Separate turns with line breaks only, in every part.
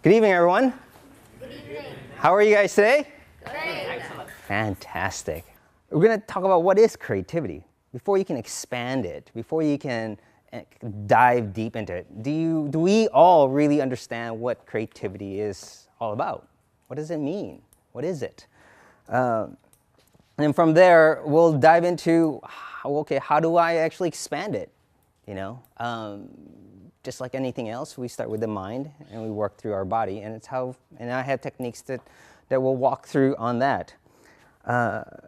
Good evening, everyone.
Good evening.
How are you guys today?
Great.
Excellent.
Fantastic. We're going to talk about what is creativity. Before you can expand it, before you can dive deep into it, do we all really understand what creativity is all about? What does it mean? What is it? And from there, we'll dive into, okay, how do I actually expand it? You know, just like anything else, we start with the mind and we work through our body, and I have techniques that we'll walk through on that.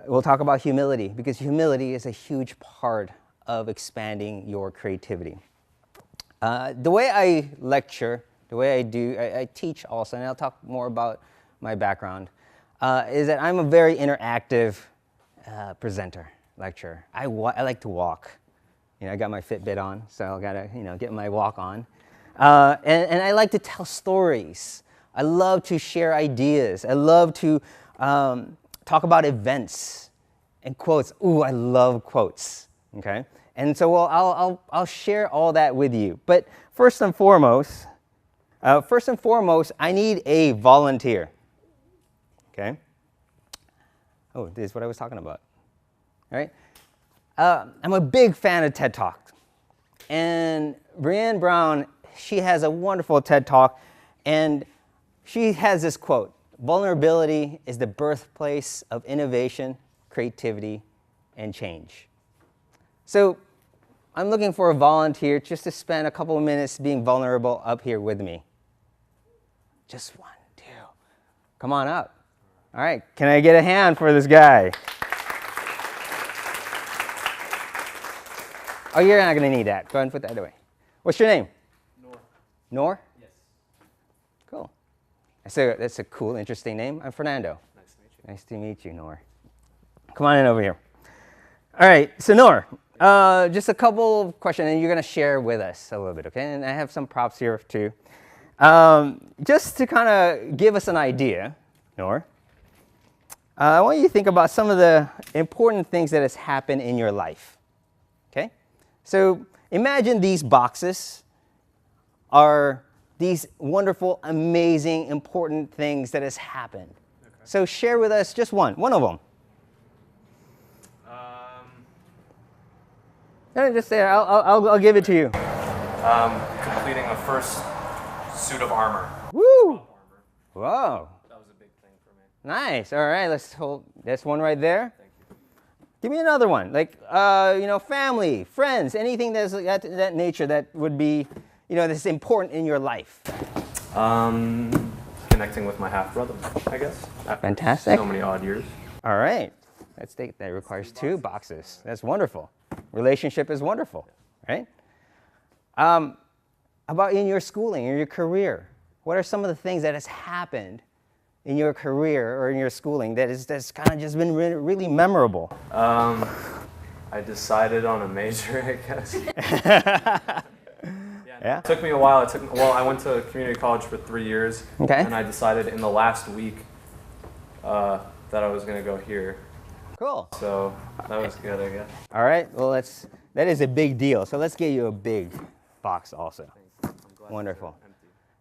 We'll talk about humility, because humility is a huge part of expanding your creativity. The way I lecture, the way I teach also, and I'll talk more about my background, is that I'm a very interactive presenter, lecturer. I like to walk. You know, I got my Fitbit on, so I gotta, get my walk on. And I like to tell stories. I love to share ideas. I love to talk about events and quotes. Ooh, I love quotes. Okay, and so I'll share all that with you. But first and foremost, I need a volunteer. Okay. Oh, this is what I was talking about. All right. I'm a big fan of TED Talk, and Brené Brown, she has a wonderful TED Talk, and she has this quote: "Vulnerability is the birthplace of innovation, creativity, and change." So I'm looking for a volunteer just to spend a couple of minutes being vulnerable up here with me. Just 1, 2. Come on up. All right, can I get a hand for this guy? Oh, you're not going to need that. Go ahead and put that away. What's your name?
Noor.
Noor?
Yes.
Cool. That's a cool, interesting name. I'm Fernando.
Nice to meet you.
Nice to meet you, Noor. Come on in over here. All right, so Noor, just a couple of questions, and you're going to share with us a little bit, okay? And I have some props here too. Just to kind of give us an idea, Noor, I want you to think about some of the important things that has happened in your life, okay? So imagine these boxes are these wonderful, amazing, important things that has happened. Okay. So share with us just one of them. Just say, I'll give it to you.
Completing the first suit of armor.
Woo! Whoa.
That was a big thing for me.
Nice. All right, let's hold this one right there.
Thank you.
Give me another one, like family, friends, anything that's that nature that would be, that's important in your life.
Connecting with my half brother, I guess. After
Fantastic.
So many odd years.
All right, that requires 2 boxes. That's wonderful. Relationship is wonderful, right? How about in your schooling, in your career? What are some of the things that has happened in your career or in your schooling that's kind of just been really memorable?
I decided on a major, I guess.
Yeah.
It took me a while. I went to community college for 3 years.
Okay.
And I decided in the last week that I was going to go here.
Cool.
So that was good, I guess.
All right. Well, that is a big deal. So let's get you a big box also.
I'm glad
Wonderful.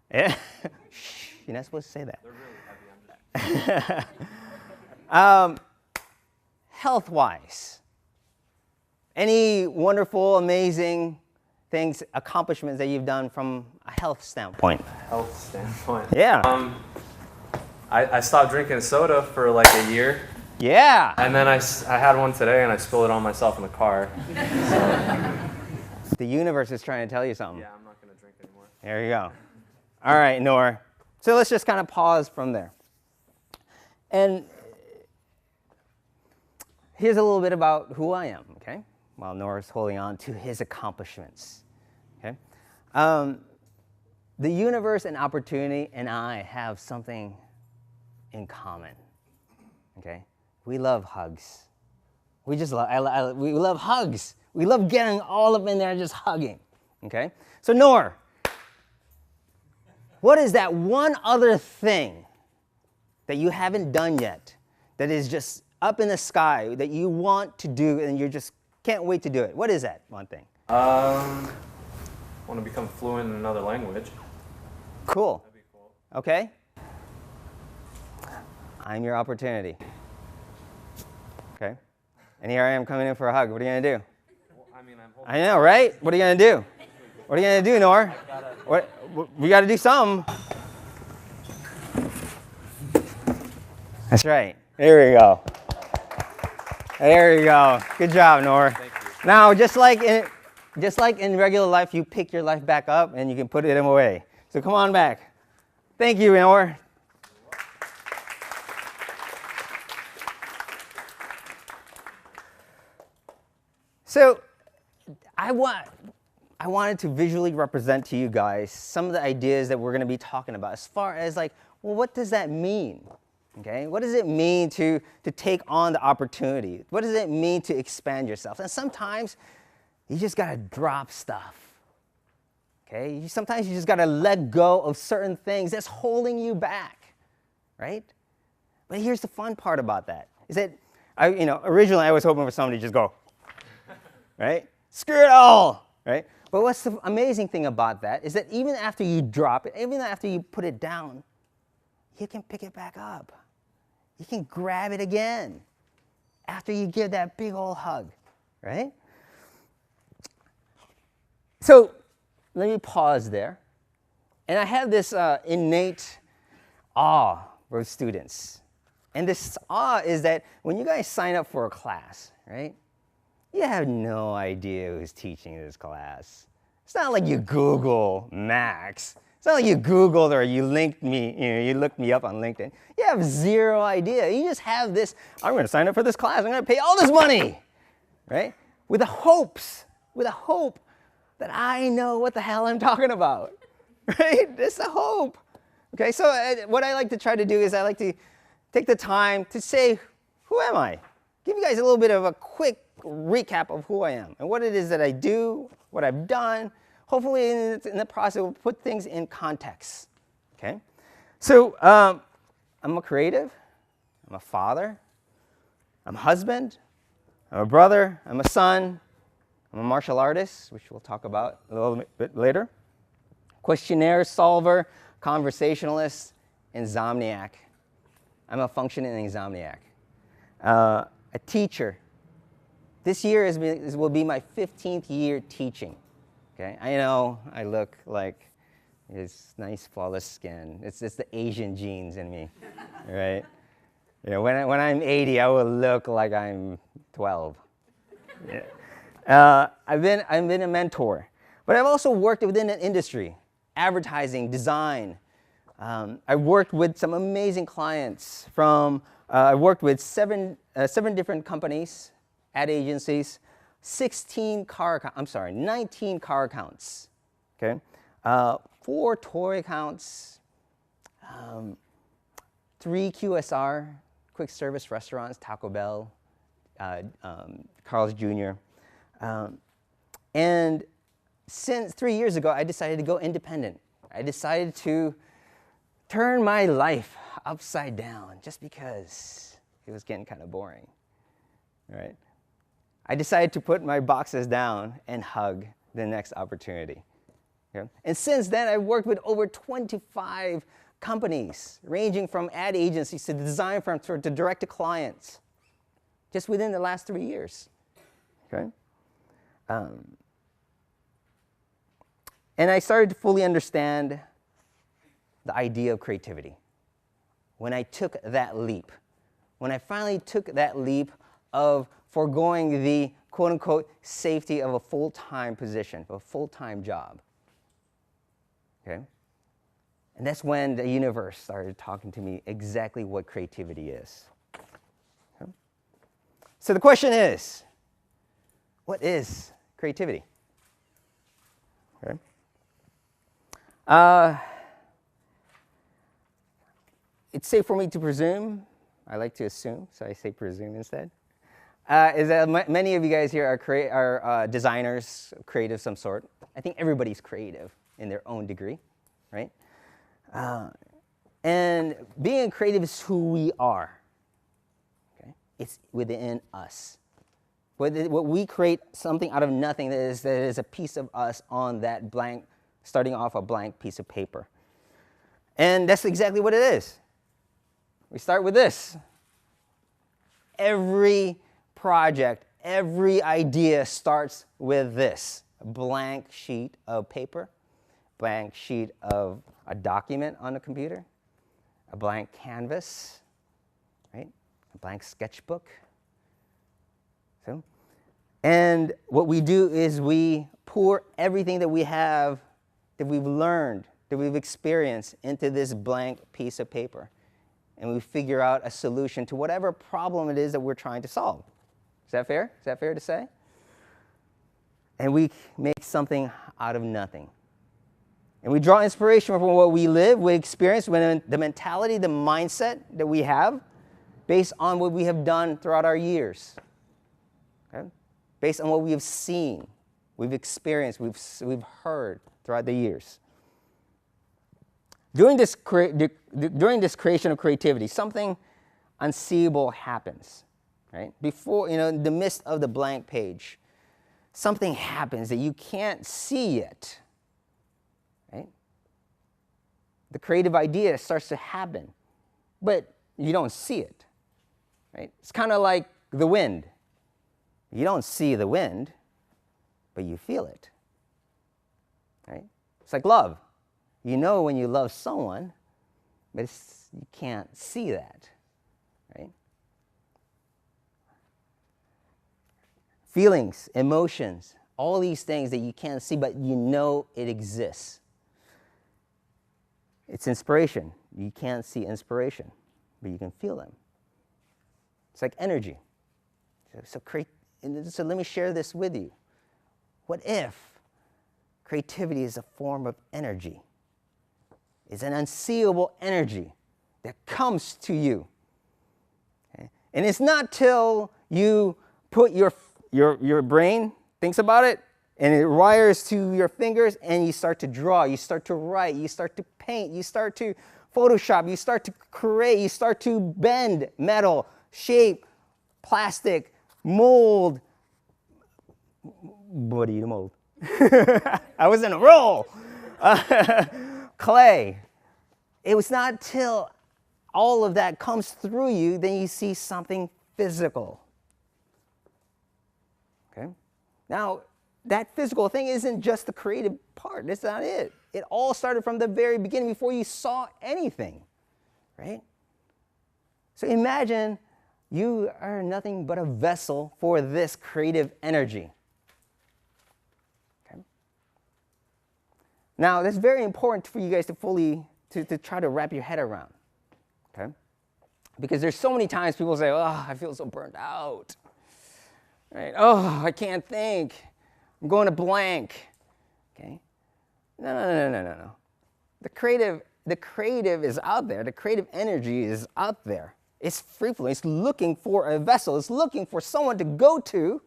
they're empty.
Yeah. Shh, you're not supposed to say that.
They're really heavy.
Health-wise, any wonderful, amazing things, accomplishments that you've done from a health standpoint?
Health standpoint.
Yeah.
I stopped drinking soda for like a year.
Yeah.
And then I had one today and I spilled it on myself in the car.
The universe is trying to tell you something.
Yeah, I'm not going to drink anymore.
There you go. All right, Noor. So let's just kind of pause from there. And here's a little bit about who I am, okay? While Noor's holding on to his accomplishments, okay? The universe and opportunity and I have something in common, okay? We love hugs. We love hugs. We love getting all up in there and just hugging, okay? So Noor, what is that one other thing that you haven't done yet that is just up in the sky that you want to do and you just can't wait to do it? What is that one thing?
I want to become fluent in another language.
Cool.
That'd be cool.
okay? I'm your opportunity. Okay? And here I am coming in for a hug. What are you going to do?
Well, I mean,
I know, right? What are you going to do? What are you going to do, Nor? We got to do something. That's right. There we go. There you go. Good job, Nor.
Thank you.
Now, just like in regular life, you pick your life back up and you can put it away. So come on back. Thank you, Nor. So I wanted to visually represent to you guys some of the ideas that we're going to be talking about as far as like, well, what does that mean? Okay, what does it mean to take on the opportunity? What does it mean to expand yourself? And sometimes you just got to drop stuff. Okay, sometimes you just got to let go of certain things that's holding you back, right? But here's the fun part about that, is that originally I was hoping for somebody to just go, right? Screw it all, right? But what's the amazing thing about that is that even after you drop it, even after you put it down, you can pick it back up. You can grab it again after you give that big old hug, right? So let me pause there. And I have this innate awe for students. And this awe is that when you guys sign up for a class, right? You have no idea who's teaching this class. It's not like you Google Max. It's not like you Googled or you linked me, you looked me up on LinkedIn. You have zero idea. You just have this, I'm going to sign up for this class. I'm going to pay all this money, right? With the hope that I know what the hell I'm talking about, right? It's the hope. Okay, so what I like to try to do is I like to take the time to say, who am I? Give you guys a little bit of a quick recap of who I am and what it is that I do, what I've done. Hopefully in the process we'll put things in context, okay? So I'm a creative, I'm a father, I'm a husband, I'm a brother, I'm a son, I'm a martial artist, which we'll talk about a little bit later, questionnaire solver, conversationalist, insomniac. I'm a functioning insomniac. A teacher. This year will be my 15th year teaching. Okay, I know I look like this nice flawless skin. It's the Asian genes in me, right? When I'm 80, I will look like I'm 12. Yeah. I've been a mentor, but I've also worked within an industry, advertising, design. I've worked with some amazing clients. I worked with seven different companies, ad agencies. 19 car accounts, okay? 4 toy accounts, 3 QSR, quick service restaurants, Taco Bell, Carl's Jr. And since 3 years ago, I decided to go independent. I decided to turn my life upside down just because it was getting kind of boring, right? I decided to put my boxes down and hug the next opportunity. Okay? And since then, I've worked with over 25 companies, ranging from ad agencies to design firms to direct to clients, just within the last 3 years. Okay? And I started to fully understand the idea of creativity when I took that leap. When I finally took that leap of foregoing the quote-unquote safety of a full-time position, of a full-time job. Okay? And that's when the universe started talking to me exactly what creativity is. Okay? So the question is, what is creativity? Okay? It's safe for me to presume. I like to assume, so I say presume instead. Is that many of you guys here are designers, creative of some sort. I think everybody's creative in their own degree, right? And being creative is who we are. Okay? It's within us. What we create something out of nothing that is a piece of us on that blank, starting off a blank piece of paper. And that's exactly what it is. We start with this. Every project, every idea starts with this. A blank sheet of paper, blank sheet of a document on the computer, a blank canvas, right? A blank sketchbook. So, and what we do is we pour everything that we have, that we've learned, that we've experienced into this blank piece of paper. And we figure out a solution to whatever problem it is that we're trying to solve. Is that fair? Is that fair to say? And we make something out of nothing. And we draw inspiration from what we live, we experience, the mentality, the mindset that we have based on what we have done throughout our years. Okay? Based on what we have seen, we've experienced, we've heard throughout the years. During this creation of creativity, something unseeable happens, right? Before, in the midst of the blank page, something happens that you can't see yet, right? The creative idea starts to happen, but you don't see it, right? It's kind of like the wind. You don't see the wind, but you feel it, right? It's like love. You know when you love someone, but you can't see that, right? Feelings, emotions, all these things that you can't see, but you know it exists. It's inspiration. You can't see inspiration, but you can feel them. It's like energy. So let me share this with you. What if creativity is a form of energy? It's an unseeable energy that comes to you. Okay? And it's not till you put your brain thinks about it, and it wires to your fingers, and you start to draw, you start to write, you start to paint, you start to Photoshop, you start to create, you start to bend metal, shape, plastic, mold. What do you mold? I was in a roll. Clay. It was not till all of that comes through you, then you see something physical. Okay? Now, that physical thing isn't just the creative part. That's not it. It all started from the very beginning before you saw anything, right? So imagine you are nothing but a vessel for this creative energy. Okay? Now, that's very important for you guys to fully, to try to wrap your head around, okay? Because there's so many times people say, oh, I feel so burnt out, right? Oh, I can't think. I'm going to blank, okay? No. The creative is out there. The creative energy is out there. It's free flowing. It's looking for a vessel. It's looking for someone to go to.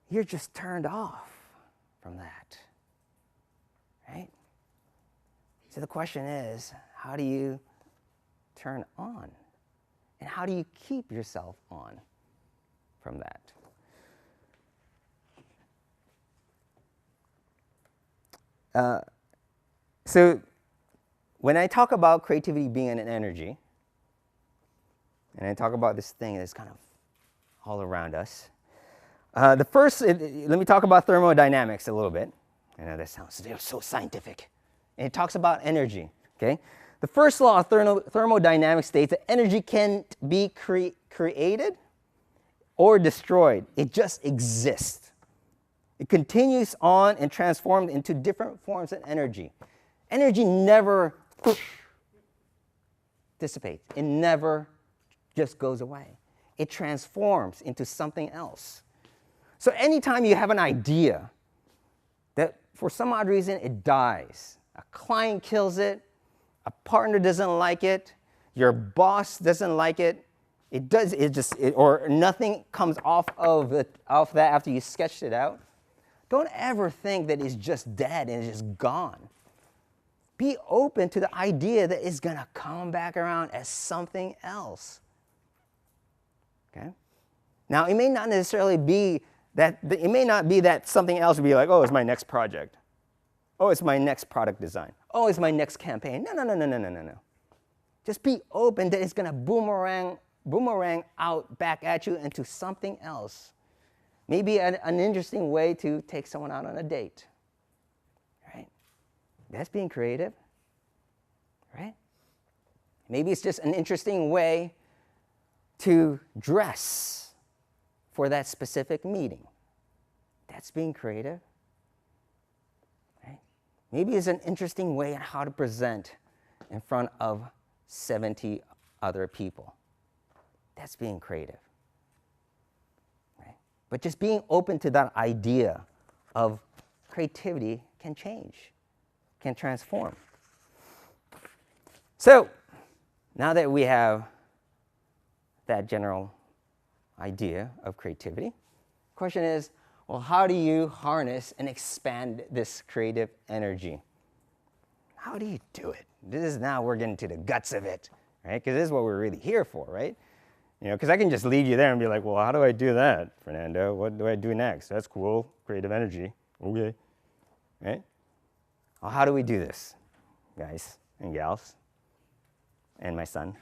You're just turned off from that, right? So the question is, how do you turn on? And how do you keep yourself on from that? So when I talk about creativity being an energy, and I talk about this thing that's kind of all around us, let me talk about thermodynamics a little bit. I know that sounds so scientific. And it talks about energy, okay? The first law of thermodynamics states that energy can't be created or destroyed. It just exists. It continues on and transforms into different forms of energy. Energy never dissipates. It never just goes away. It transforms into something else. So anytime you have an idea that for some odd reason it dies, a client kills it, a partner doesn't like it, your boss doesn't like it, or nothing comes off that after you sketched it out, don't ever think that it's just dead and it's just gone. Be open to the idea that it's going to come back around as something else. Okay? Now, it may not necessarily be that, it may not be that something else would be like, oh, it's my next project. Oh, it's my next product design. Oh, it's my next campaign. No, no, no, no, no, no, no, no. Just be open that it's going to boomerang out back at you into something else. Maybe an interesting way to take someone out on a date. Right? That's being creative. Right? Maybe it's just an interesting way to dress for that specific meeting. That's being creative. Right? Maybe it's an interesting way on how to present in front of 70 other people. That's being creative. Right? But just being open to that idea of creativity can change, can transform. So, now that we have that general idea of creativity, the question is, well, how do you harness and expand this creative energy? How do you do it? This is now we're getting to the guts of it, right? Because this is what we're really here for, right? You know, because I can just leave you there and be like, well, how do I do that, Fernando? What do I do next? That's cool, creative energy, okay, right? Well, how do we do this, guys and gals, and my son?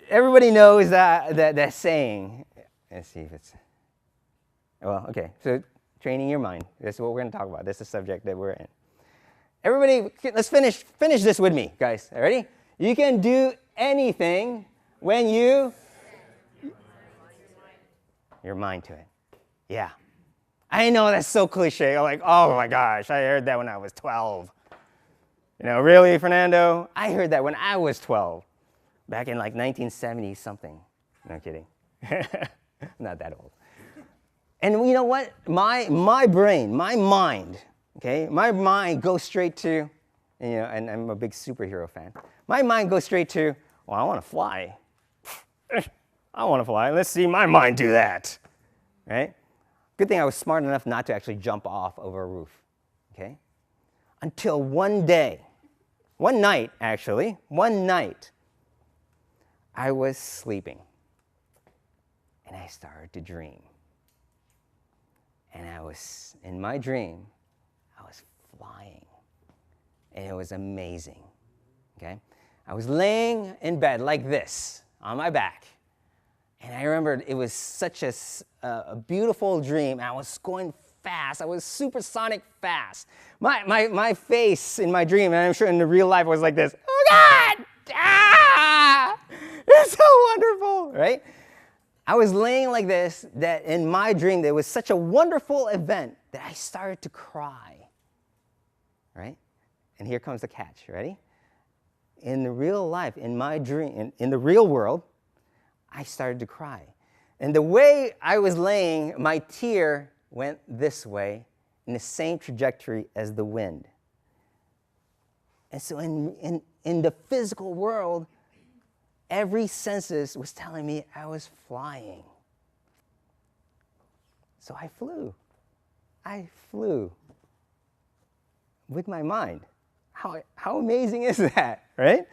Everybody knows that saying. Let's see if it's, well, okay, so training your mind. This is what we're going to talk about. This is the subject that we're in. Everybody, let's finish this with me, guys. Ready? You can do anything when you your mind to it. Yeah. I know that's so cliche. I'm like, oh my gosh, I heard that when I was 12. You know, really, Fernando? I heard that when I was 12. Back in like 1970 something. No kidding. Not that old. And you know what? My brain, my mind, okay? My mind goes straight to, you know, and I'm a big superhero fan. My mind goes straight to, well, I want to fly. I want to fly. Let's see my mind do that, right? Good thing I was smart enough not to actually jump off of a roof, okay? Until one night, I was sleeping, and I started to dream. And in my dream, I was flying, and it was amazing, okay? I was laying in bed like this, on my back, and I remembered it was such a beautiful dream, and I was going fast. I was supersonic fast. My face in my dream, and I'm sure in the real life, was like this. Oh, God! Ah! It's so wonderful, right? I was laying like this, that in my dream, there was such a wonderful event that I started to cry, right? And here comes the catch, ready? In the real life, in my dream, in the real world, I started to cry. And the way I was laying, my tear went this way in the same trajectory as the wind. And so in the physical world, every senses was telling me I was flying. So I flew. I flew with my mind. How amazing is that, right?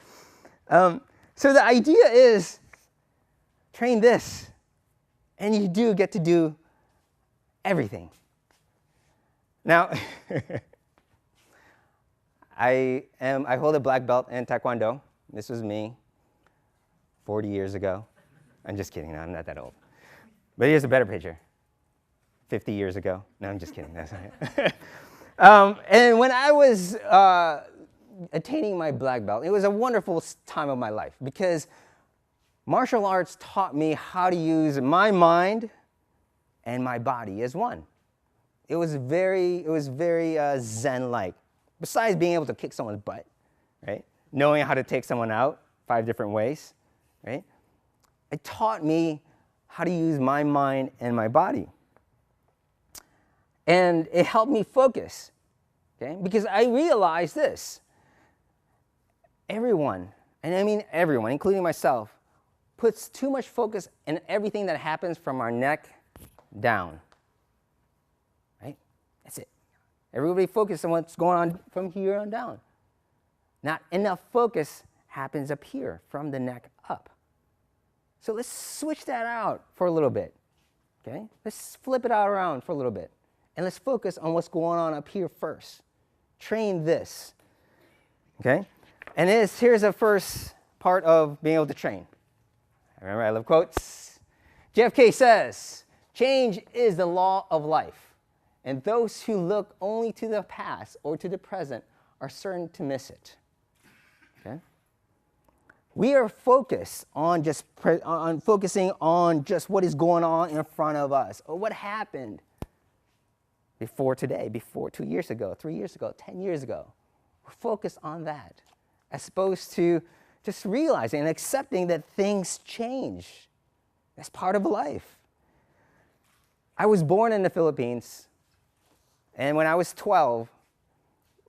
So the idea is train this, and you do get to do everything. Now, I hold a black belt in Taekwondo. This was me 40 years ago. I'm just kidding. No, I'm not that old. But here's a better picture. 50 years ago. No, I'm just kidding. That's not it. And when I was attaining my black belt, it was a wonderful time of my life because martial arts taught me how to use my mind and my body as one. It was very Zen-like. Besides being able to kick someone's butt, right? Knowing how to take someone out 5 different ways, right? It taught me how to use my mind and my body. And it helped me focus, okay? Because I realized this. Everyone, and I mean everyone, including myself, puts too much focus in everything that happens from our neck down, right? That's it. Everybody focus on what's going on from here on down. Not enough focus happens up here, from the neck up. So let's switch that out for a little bit, Okay? Let's flip it out around for a little bit. And let's focus on what's going on up here first. Train this. Okay? And here's the first part of being able to train. Remember, I love quotes. JFK says, change is the law of life, and those who look only to the past or to the present are certain to miss it. Okay? We are focused on focusing on just what is going on in front of us, or what happened before today, before 2 years ago, 3 years ago, 10 years ago. We're focused on that, as opposed to just realizing and accepting that things change. That's part of life. I was born in the Philippines, and when I was 12,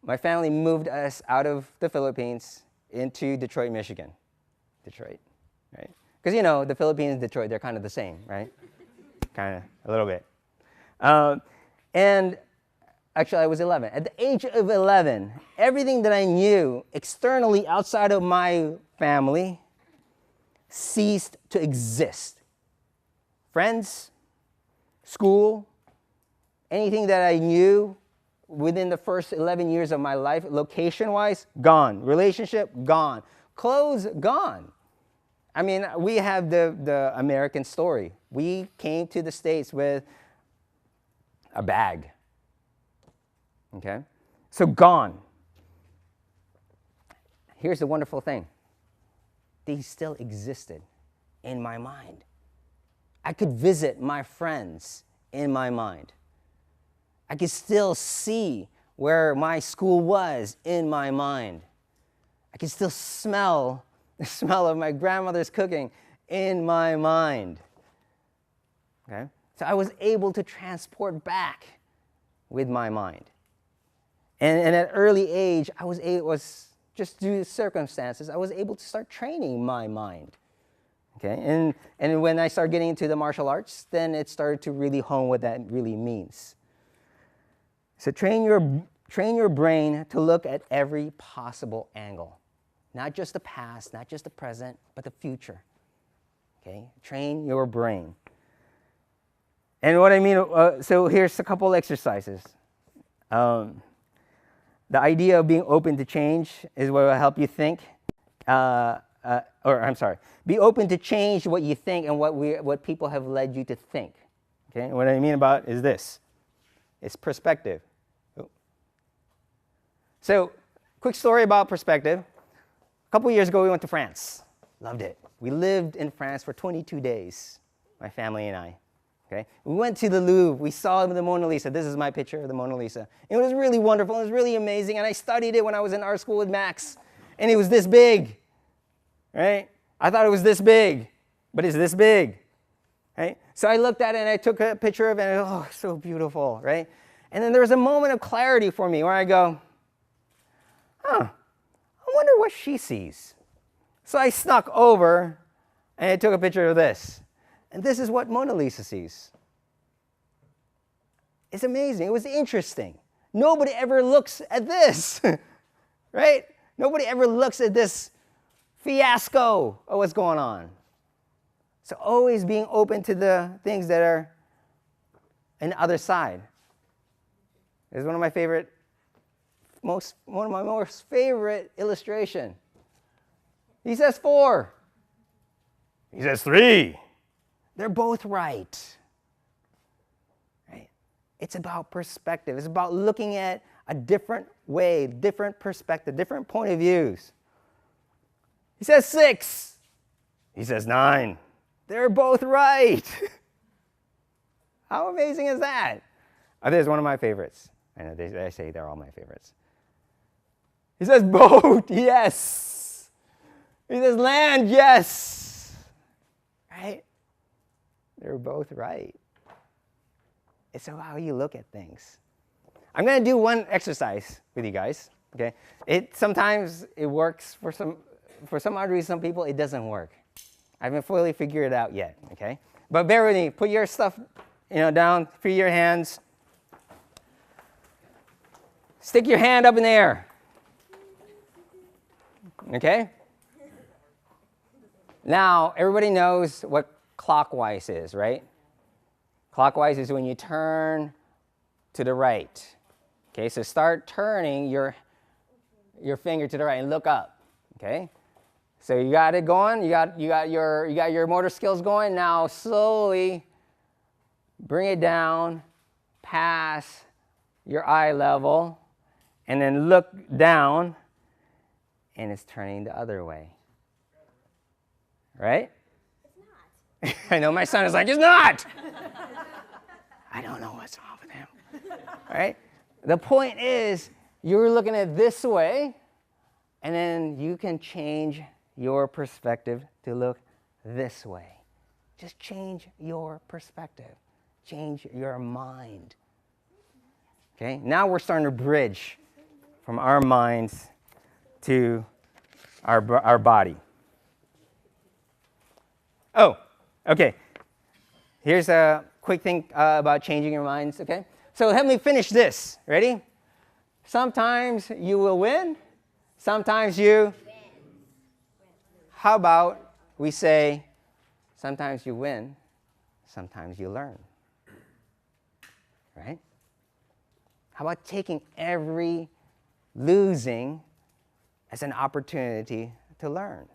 my family moved us out of the Philippines into Detroit, Michigan. Detroit, right? Because, you know, the Philippines and Detroit, they're kind of the same, right? Kind of, a little bit. And actually, I was 11. At the age of 11, everything that I knew externally outside of my family ceased to exist. Friends, school, anything that I knew within the first 11 years of my life, location-wise, gone. Relationship, gone. Clothes, gone. I mean, we have the American story. We came to the States with a bag. Okay? So gone. Here's the wonderful thing. These still existed in my mind. I could visit my friends in my mind. I could still see where my school was in my mind. I could still smell the smell of my grandmother's cooking in my mind. Okay? So I was able to transport back with my mind. And at an early age, I was just due to circumstances, I was able to start training my mind. Okay? And when I started getting into the martial arts, then it started to really hone what that really means. So train your brain to look at every possible angle. Not just the past, not just the present, but the future. Okay? Train your brain. And what I mean, so here's a couple exercises. The idea of being open to change is what will help you think. Be open to change what you think and what people have led you to think. Okay? And what I mean about is this. It's perspective. So, quick story about perspective. A couple years ago, we went to France. Loved it. We lived in France for 22 days, my family and I. Okay? We went to the Louvre. We saw the Mona Lisa. This is my picture of the Mona Lisa. It was really wonderful. It was really amazing. And I studied it when I was in art school with Max. And it was this big. Right? I thought it was this big. But it's this big. Right? So I looked at it and I took a picture of it. And oh, so beautiful. Right? And then there was a moment of clarity for me where I go, I wonder what she sees. So I snuck over and I took a picture of this. And this is what Mona Lisa sees. It's amazing. It was interesting. Nobody ever looks at this, right? Nobody ever looks at this fiasco of what's going on. So always being open to the things that are on the other side. It's one of my most favorite illustration. He says 4. He says 3. They're both right. Right? It's about perspective. It's about looking at a different way, different perspective, different point of views. He says 6. He says 9. They're both right. How amazing is that? Oh, this is one of my favorites. I know they say they're all my favorites. He says boat, yes. He says land, yes. Right? They're both right. It's about how you look at things. I'm going to do one exercise with you guys. Okay? Sometimes it works for some odd reason. Some people it doesn't work. I haven't fully figured it out yet. Okay? But bear with me. Put your stuff, down. Free your hands. Stick your hand up in the air. Okay? Now, everybody knows what clockwise is, right? Clockwise is when you turn to the right. Okay, so start turning your finger to the right and look up. Okay, so you got it going. You got your motor skills going. Now slowly bring it down past your eye level, and then look down, and it's turning the other way. Right? It's not. I know my son is like, it's not. I don't know what's wrong with him. Right? The point is, you're looking at this way, and then you can change your perspective to look this way. Just change your perspective. Change your mind. Okay? Now we're starting to bridge from our minds to our body. Oh, okay. Here's a quick thing about changing your minds, okay? So help me finish this. Ready? Sometimes you will win. Sometimes you win. How about we say, sometimes you win, sometimes you learn. Right? How about taking every losing as an opportunity to learn?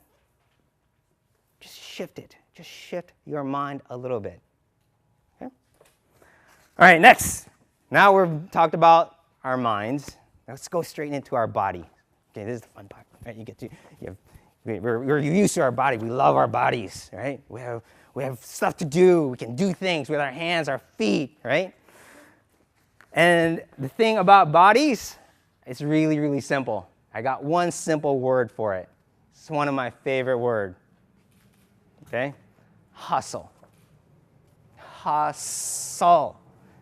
Just shift it. Just shift your mind a little bit. Okay? All right, next. Now we've talked about our minds. Let's go straight into our body. Okay, this is the fun part. Right? We're used to our body. We love our bodies, right? We have stuff to do. We can do things with our hands, our feet, right? And the thing about bodies, it's really, really simple. I got one simple word for it. It's one of my favorite words. Okay? Hustle. Hustle.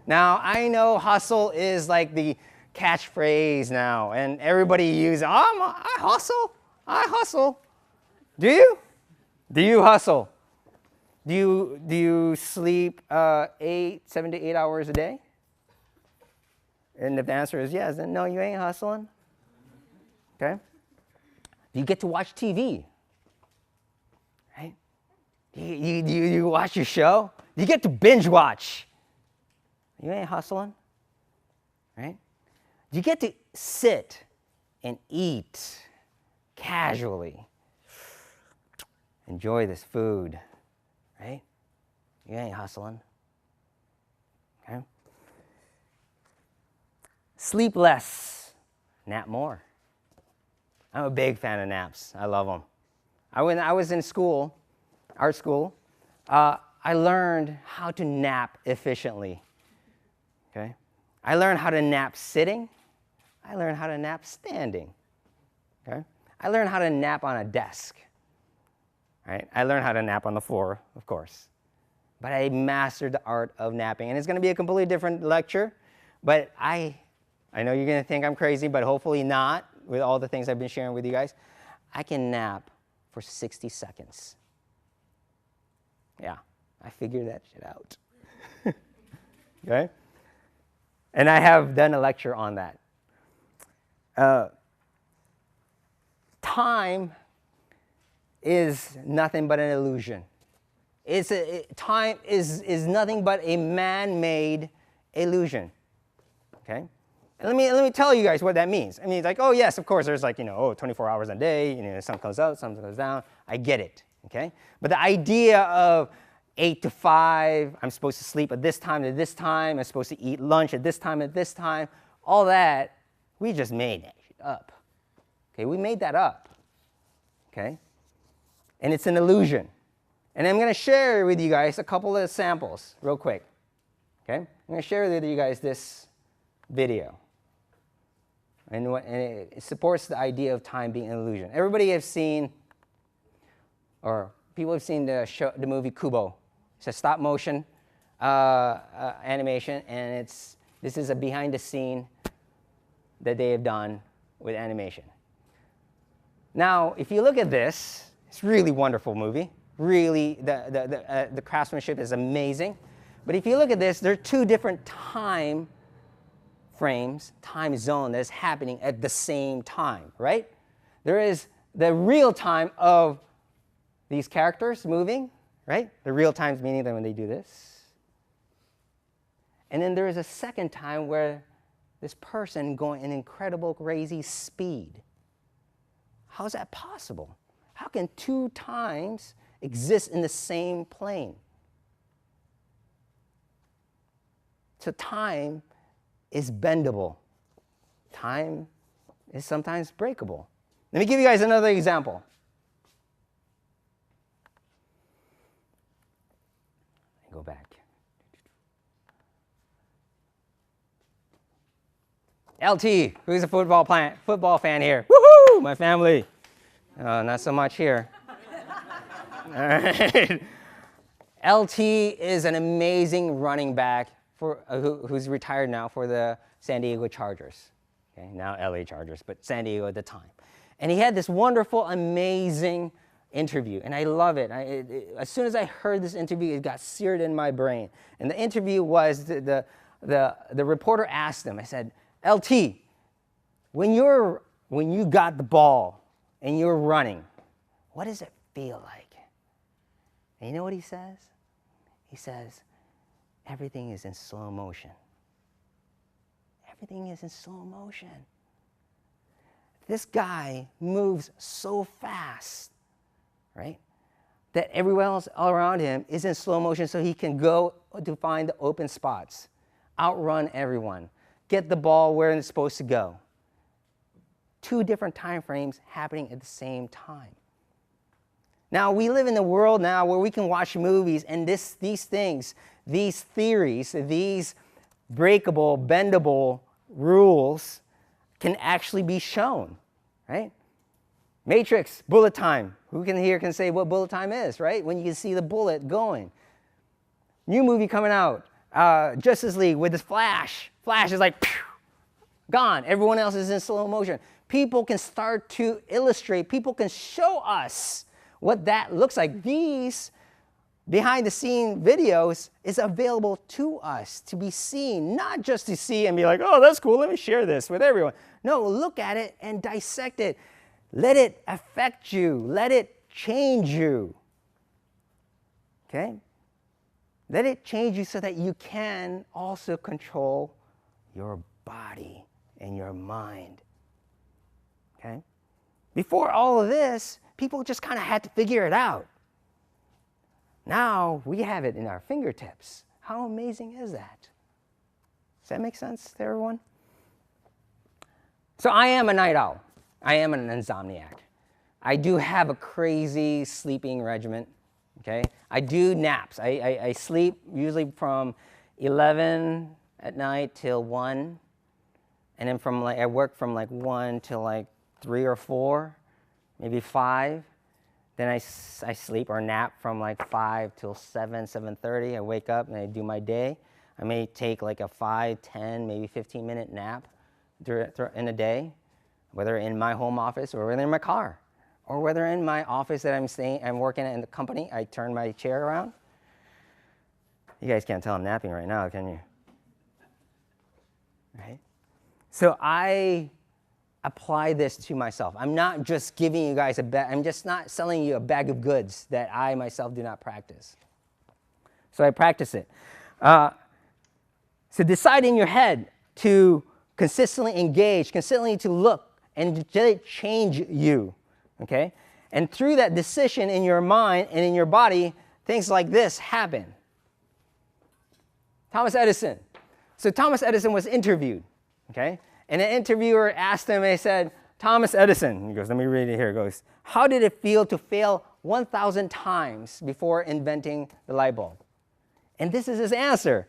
Now, I know hustle is like the catchphrase now, and everybody uses, I hustle. I hustle. Do you? Do you hustle? Do you sleep 7 to 8 hours a day? And if the answer is yes, then no, you ain't hustling. Okay? Do you get to watch TV? Right? You watch your show? Do you get to binge watch? You ain't hustling. Right? Do you get to sit and eat casually? Enjoy this food. Right? You ain't hustling. Okay? Sleep less, nap more. I'm a big fan of naps. I love them. When I was in school, art school, I learned how to nap efficiently. Okay? I learned how to nap sitting. I learned how to nap standing. Okay? I learned how to nap on a desk. Right? I learned how to nap on the floor, of course. But I mastered the art of napping. And it's going to be a completely different lecture. But I know you're going to think I'm crazy, but hopefully not, with all the things I've been sharing with you guys. I can nap for 60 seconds. Yeah, I figured that shit out. Okay? And I have done a lecture on that. Time is nothing but an illusion. Time is nothing but a man-made illusion. Okay? And let me tell you guys what that means. I mean, it's like, oh yes, of course, there's like, 24 hours a day, some comes up, some goes down. I get it, okay? But the idea of 8 to 5, I'm supposed to sleep at this time to this time, I'm supposed to eat lunch at this time, all that, we just made that shit up. Okay, we made that up, okay? And it's an illusion. And I'm going to share with you guys a couple of samples real quick, okay? I'm going to share with you guys this video. And it supports the idea of time being an illusion. Everybody have seen, or people have seen the movie Kubo. It's a stop motion animation, and this is a behind the scene that they have done with animation. Now, if you look at this, it's a really wonderful movie. Really, the craftsmanship is amazing. But if you look at this, there are two different time frames, time zone that is happening at the same time, right? There is the real time of these characters moving, right? The real time meaning that when they do this, And then there is a second time where this person going an incredible, crazy speed. How is that possible? How can two times exist in the same plane? So time is bendable. Time is sometimes breakable. Let me give you guys another example. Go back. LT, who's a football fan here? Woohoo! My family. Not so much here. All right. LT is an amazing running back for who's retired now for the San Diego Chargers. Okay, now LA Chargers, but San Diego at the time. And he had this wonderful, amazing interview, and I love it. As soon as I heard this interview, it got seared in my brain. And the interview was the reporter asked him. I said, LT, when you got the ball and you're running, what does it feel like? And you know what he says? He says, everything is in slow motion. Everything is in slow motion. This guy moves so fast, right, that everyone else all around him is in slow motion so he can go to find the open spots, outrun everyone, get the ball where it's supposed to go. Two different time frames happening at the same time. Now, we live in a world now where we can watch movies and these things, these theories, these breakable, bendable rules can actually be shown, right? Matrix, bullet time. Who can say what bullet time is, right? When you can see the bullet going. New movie coming out, Justice League with this Flash. Flash is like, pew, gone. Everyone else is in slow motion. People can start to illustrate. People can show us what that looks like. These behind-the-scene videos is available to us to be seen, not just to see and be like, oh, that's cool, let me share this with everyone. No, look at it and dissect it. Let it affect you. Let it change you. Okay? Let it change you so that you can also control your body and your mind. Okay? Before all of this, people just kind of had to figure it out. Now we have it in our fingertips. How amazing is that? Does that make sense to everyone? So I am a night owl. I am an insomniac. I do have a crazy sleeping regimen. Okay? I do naps. I sleep usually from 11 at night till 1. And then I work from 1 till 3 or 4, maybe 5. Then I sleep or nap from 5 till 7, 7:30. I wake up and I do my day. I may take a 5, 10, maybe 15-minute nap in a day, whether in my home office or whether in my car, or whether in my office that I'm working at in the company. I turn my chair around. You guys can't tell I'm napping right now, can you? Right? So I apply this to myself. I'm not just giving you guys I'm just not selling you a bag of goods that I myself do not practice. So I practice it. So decide in your head to consistently engage, consistently to look, and let it change you, okay? And through that decision in your mind and in your body, things like this happen. Thomas Edison. So Thomas Edison was interviewed, okay? And an interviewer asked him, they said, Thomas Edison, he goes, let me read it here. It goes, how did it feel to fail 1,000 times before inventing the light bulb? And this is his answer.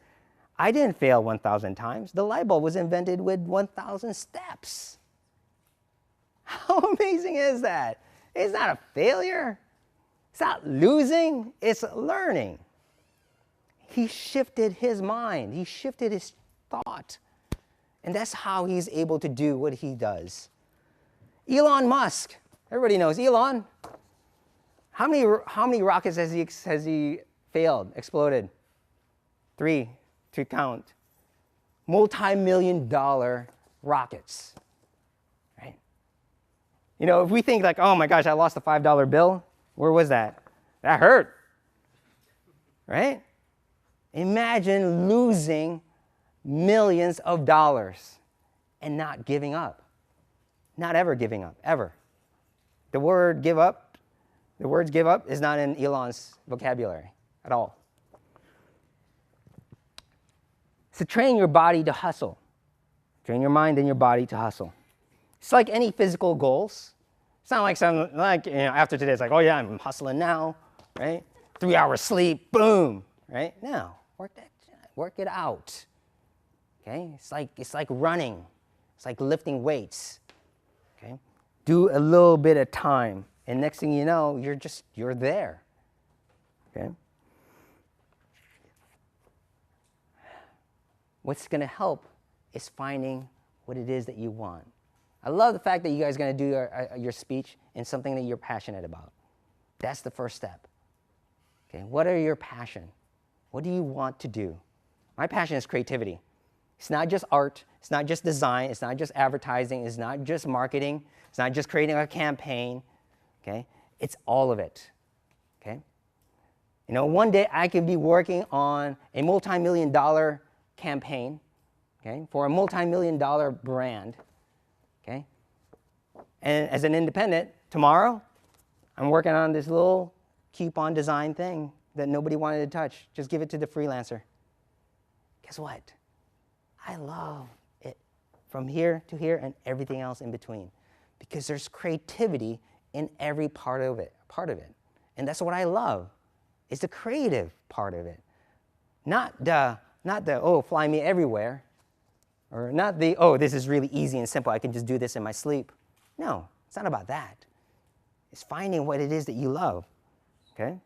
I didn't fail 1,000 times. The light bulb was invented with 1,000 steps. How amazing is that? It's not a failure. It's not losing. It's learning. He shifted his mind. He shifted his thought. And that's how he's able to do what he does. Elon Musk. Everybody knows Elon. How many rockets has he failed, exploded? 3 to count. Multi-million-dollar rockets. Right? You know, if we think oh my gosh, I lost a $5 bill, where was that? That hurt. Right? Imagine losing millions of dollars and not giving up. Not ever giving up, ever. The word give up, the words give up is not in Elon's vocabulary at all. So train your body to hustle. Train your mind and your body to hustle. It's like any physical goals. It's not like some, like, you know, after today, it's like, oh yeah, I'm hustling now, right? 3 hours sleep, boom, right? No, work it out. Okay? It's like running. It's like lifting weights. Okay? Do a little bit of time, and next thing you know, you're there. Okay? What's going to help is finding what it is that you want. I love the fact that you guys are going to do your speech in something that you're passionate about. That's the first step. Okay? What are your passion? What do you want to do? My passion is creativity. It's not just art. It's not just design. It's not just advertising. It's not just marketing. It's not just creating a campaign. Okay? It's all of it. Okay? You know, one day I could be working on a multi-million-dollar campaign, okay, for a multi-million-dollar brand, okay? And as an independent, tomorrow, I'm working on this little coupon design thing that nobody wanted to touch. Just give it to the freelancer. Guess what? I love it from here to here and everything else in between, because there's creativity in every part of it. And that's what I love, is the creative part of it. Not the, oh, fly me everywhere, or not the, oh, this is really easy and simple, I can just do this in my sleep. No, it's not about that. It's finding what it is that you love, okay?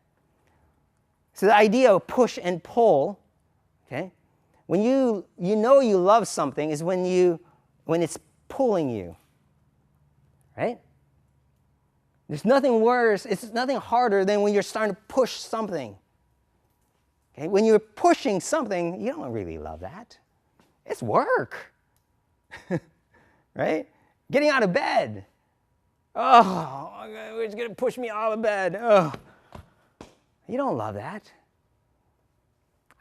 So the idea of push and pull, okay? When you know you love something is when it's pulling you, right? There's nothing worse, it's nothing harder than when you're starting to push something. Okay? When you're pushing something, you don't really love that. It's work, right? Getting out of bed. Oh, it's going to push me out of bed. Oh. You don't love that.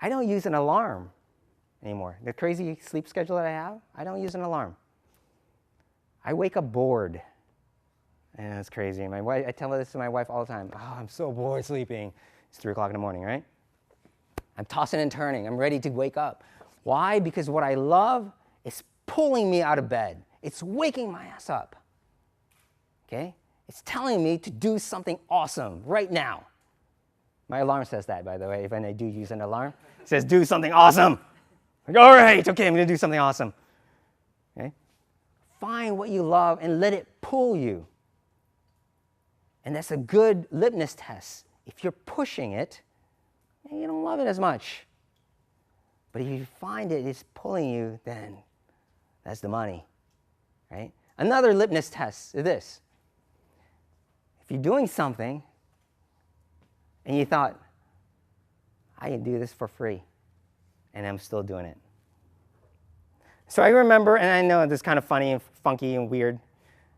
I don't use an alarm anymore. The crazy sleep schedule that I have, I don't use an alarm. I wake up bored. And it's crazy. My wife, I tell this to my wife all the time. Oh, I'm so bored sleeping. It's 3 o'clock in the morning, right? I'm tossing and turning. I'm ready to wake up. Why? Because what I love is pulling me out of bed. It's waking my ass up. Okay? It's telling me to do something awesome right now. My alarm says that, by the way, when I do use an alarm. It says, do something awesome. Like, all right, okay, I'm going to do something awesome. Okay? Find what you love and let it pull you. And that's a good litmus test. If you're pushing it, you don't love it as much. But if you find it's pulling you, then that's the money, right? Another litmus test is this. If you're doing something and you thought, I can do this for free, and I'm still doing it. So I remember, and I know this is kind of funny and funky and weird,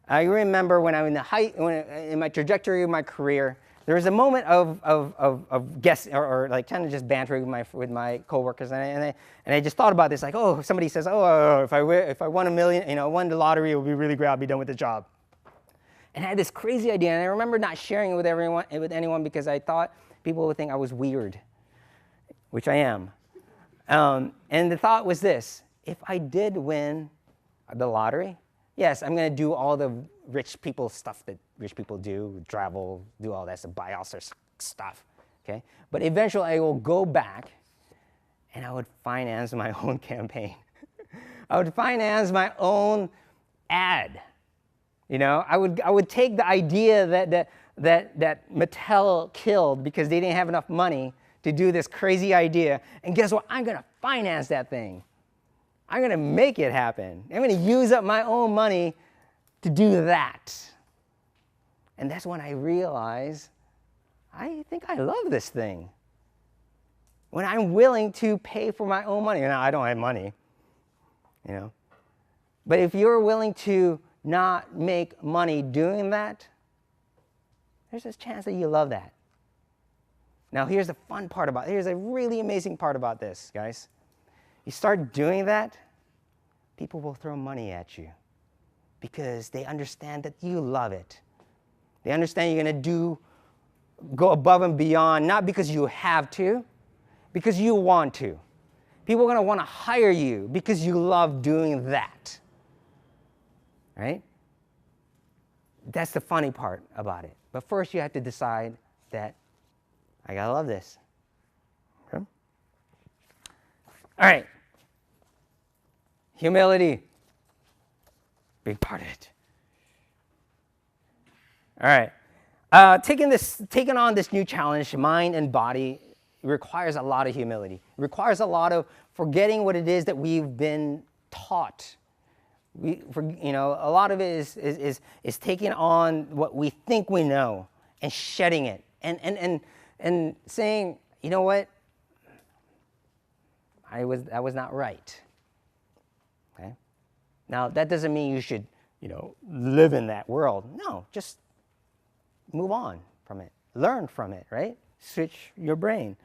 I remember when I was in my trajectory of my career, there was a moment of guess or like kind of just bantering with my coworkers, and I just thought about this, like, oh, if somebody says, oh, if I won $1 million, won the lottery, it would be really great, I'll be done with the job. And I had this crazy idea, and I remember not sharing it with anyone because I thought people would think I was weird, which I am. And the thought was this: if I did win the lottery, yes, I'm going to do all the rich people stuff that rich people do, travel, do all that stuff, buy all sorts of stuff, okay? But eventually I will go back and I would finance my own campaign. I would finance my own ad. I would take the idea that Mattel killed because they didn't have enough money to do this crazy idea, and guess what? I'm going to finance that thing. I'm going to make it happen. I'm going to use up my own money to do that. And that's when I realized, I think I love this thing. When I'm willing to pay for my own money. Now, I don't have money, But if you're willing to not make money doing that, there's a chance that you love that. Now, here's the fun part here's a really amazing part about this, guys. You start doing that, people will throw money at you because they understand that you love it. They understand you're going to go above and beyond, not because you have to, because you want to. People are going to want to hire you because you love doing that. Right? That's the funny part about it. But first you have to decide that I got to love this. Okay? All right. Humility. Big part of it. All right. Taking on this new challenge, mind and body, requires a lot of humility. It requires a lot of forgetting what it is that we've been taught. A lot of it is taking on what we think we know and shedding it and saying, you know what, that was not right. Okay. Now that doesn't mean you should, live in that world. No, just move on from it, learn from it, right? Switch your brain.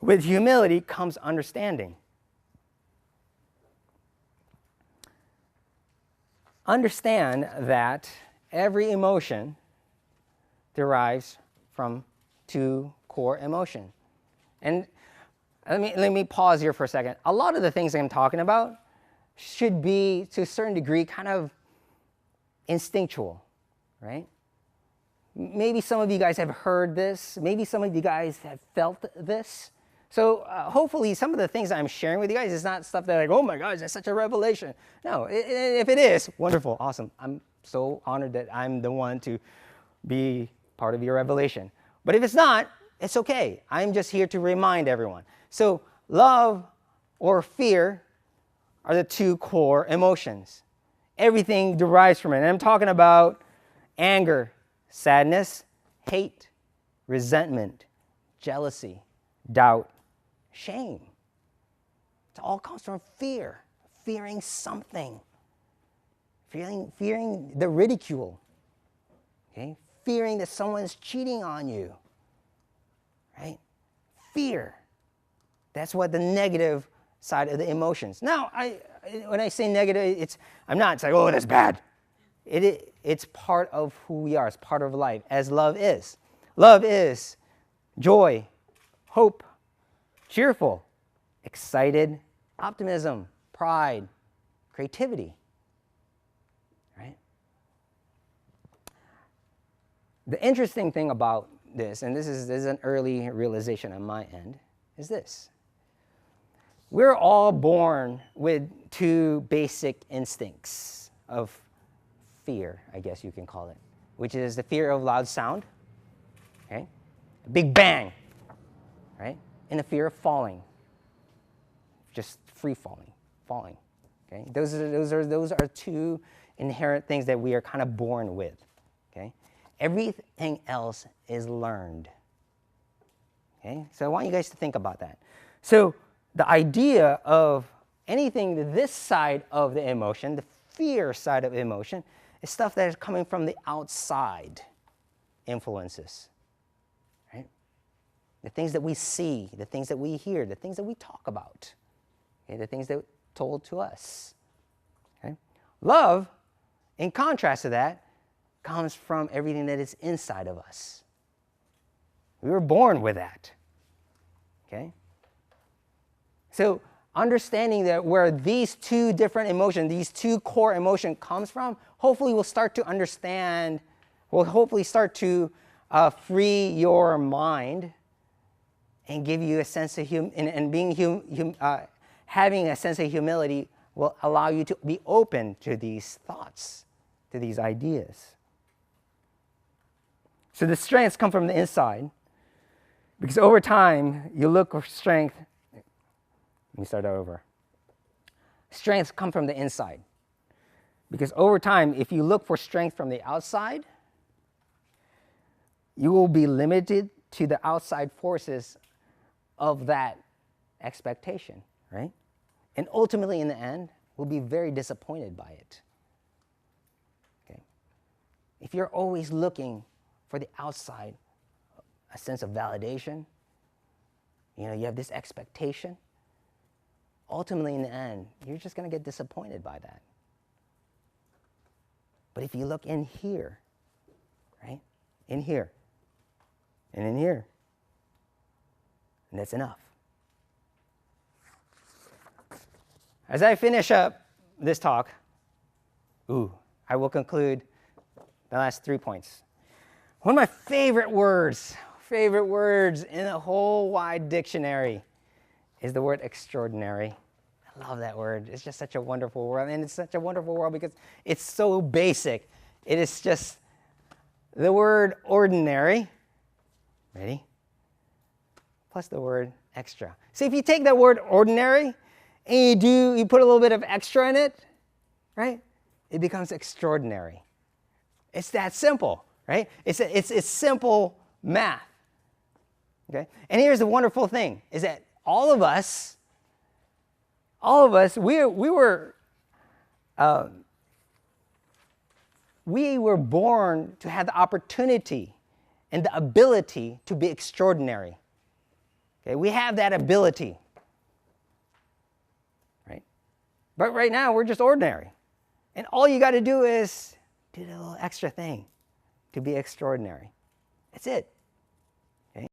With humility comes understanding. Understand that every emotion derives from two core emotions. And let me pause here for a second. A lot of the things I'm talking about should be, to a certain degree, kind of instinctual, right? Maybe some of you guys have heard this. Maybe some of you guys have felt this. So hopefully some of the things I'm sharing with you guys is not stuff that oh my gosh, that's such a revelation. No, if it is, wonderful, awesome. I'm so honored that I'm the one to be part of your revelation. But if it's not, it's okay. I'm just here to remind everyone. So love or fear are the two core emotions. Everything derives from it. And I'm talking about anger, sadness, hate, resentment, jealousy, doubt, shame. It all comes from fear, fearing something, fearing the ridicule, okay? Fearing that someone's cheating on you, right? Fear. That's what the negative side of the emotions. Now, when I say negative, it's like, oh, that's bad. It's part of who we are. It's part of life, as love is. Love is joy, hope, cheerful, excited, optimism, pride, creativity, right? The interesting thing about this, and this is an early realization on my end, is this. We're all born with two basic instincts of fear, I guess you can call it, which is the fear of loud sound, okay? A big bang, right? And the fear of falling, just free falling, okay? Those are two inherent things that we are kind of born with, okay? Everything else is learned, okay? So I want you guys to think about that. So the idea of anything this side of the emotion, the fear side of emotion, is stuff that is coming from the outside influences, right? The things that we see, the things that we hear, the things that we talk about, okay? The things that are told to us, okay? Love, in contrast to that, comes from everything that is inside of us. We were born with that, okay? So understanding that where these two different emotions, these two core emotions comes from, hopefully we'll start to understand, we'll hopefully start to free your mind and give you a sense of having a sense of humility will allow you to be open to these thoughts, to these ideas. So the strengths come from the inside, because over time you look for strength. Let me start that over. Strengths come from the inside. Because over time, if you look for strength from the outside, you will be limited to the outside forces of that expectation, right? And ultimately, in the end, we'll be very disappointed by it. Okay? If you're always looking for the outside, a sense of validation, you have this expectation, ultimately in the end, you're just going to get disappointed by that. But if you look in here, right? In here, and in here, and that's enough. As I finish up this talk, I will conclude the last 3 points. One of my favorite words in the whole wide dictionary is the word extraordinary. I love that word. It's just such a wonderful word. And it's such a wonderful word because it's so basic. It is just the word ordinary, ready? Plus the word extra. See, if you take that word ordinary and you put a little bit of extra in it, right? It becomes extraordinary. It's that simple, right? It's simple math. Okay? And here's the wonderful thing, is that all of us, we were born to have the opportunity and the ability to be extraordinary. Okay? We have that ability, right? But right now, we're just ordinary. And all you got to do is do the little extra thing to be extraordinary. That's it. Okay?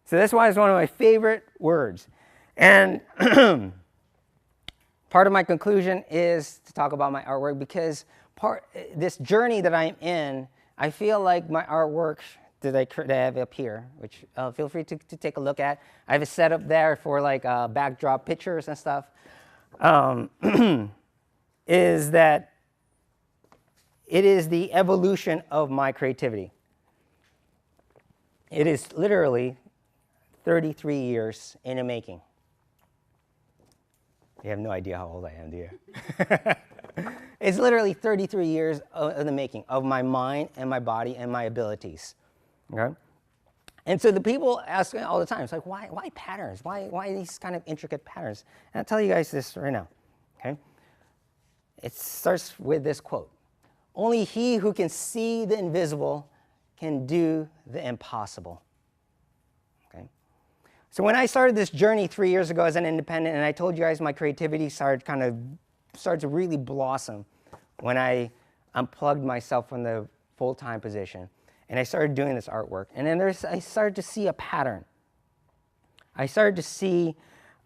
So that's why it's one of my favorite words. And part of my conclusion is to talk about my artwork because this journey that I'm in, I feel like my artwork that I have up here, which feel free to take a look at. I have it set up there for like backdrop pictures and stuff. Is that it is the evolution of my creativity. It is literally 33 years in the making. You have no idea how old I am, do you? It's literally 33 years of the making of my mind and my body and my abilities. Okay? And so the people ask me all the time, it's like, why patterns? Why these kind of intricate patterns? And I'll tell you guys this right now. Okay? It starts with this quote. Only he who can see the invisible can do the impossible. Okay? So when I started this journey 3 years ago as an independent, and I told you guys my creativity started to really blossom when I unplugged myself from the full-time position. And I started doing this artwork. And then I started to see a pattern. I started to see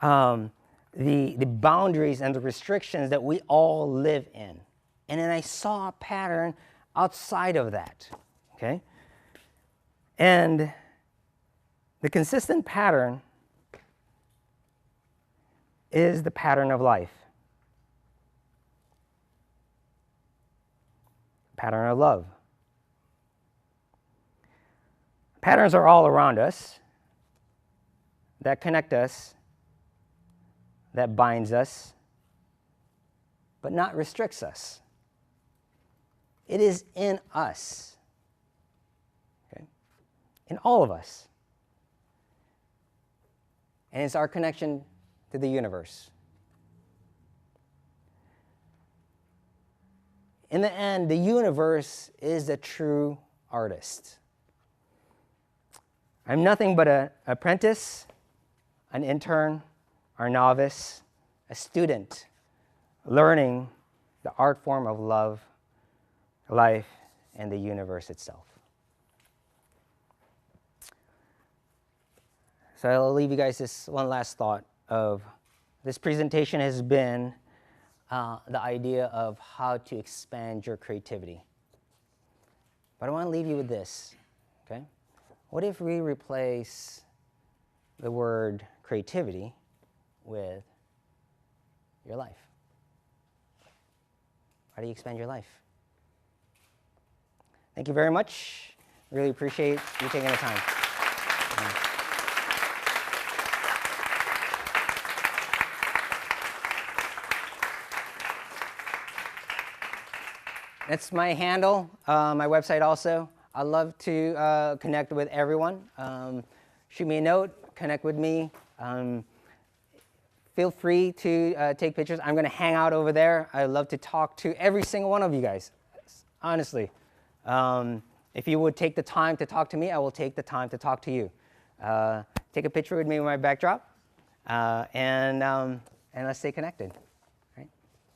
the boundaries and the restrictions that we all live in. And then I saw a pattern outside of that, okay? And the consistent pattern is the pattern of life. Pattern of love. Patterns are all around us that connect us, that binds us, but not restricts us. It is in us, okay? In all of us. And it's our connection to the universe. In the end, the universe is the true artist. I'm nothing but an apprentice, an intern, or novice, a student, learning the art form of love, life, and the universe itself. So I'll leave you guys this one last thought of this presentation has been the idea of how to expand your creativity. But I want to leave you with this, okay? What if we replace the word creativity with your life? How do you expand your life? Thank you very much. Really appreciate you taking the time. That's my handle, my website also. I'd love to connect with everyone. Shoot me a note, connect with me. Feel free to take pictures. I'm going to hang out over there. I'd love to talk to every single one of you guys, honestly. If you would take the time to talk to me, I will take the time to talk to you. Take a picture with me with my backdrop, and and let's stay connected. Right?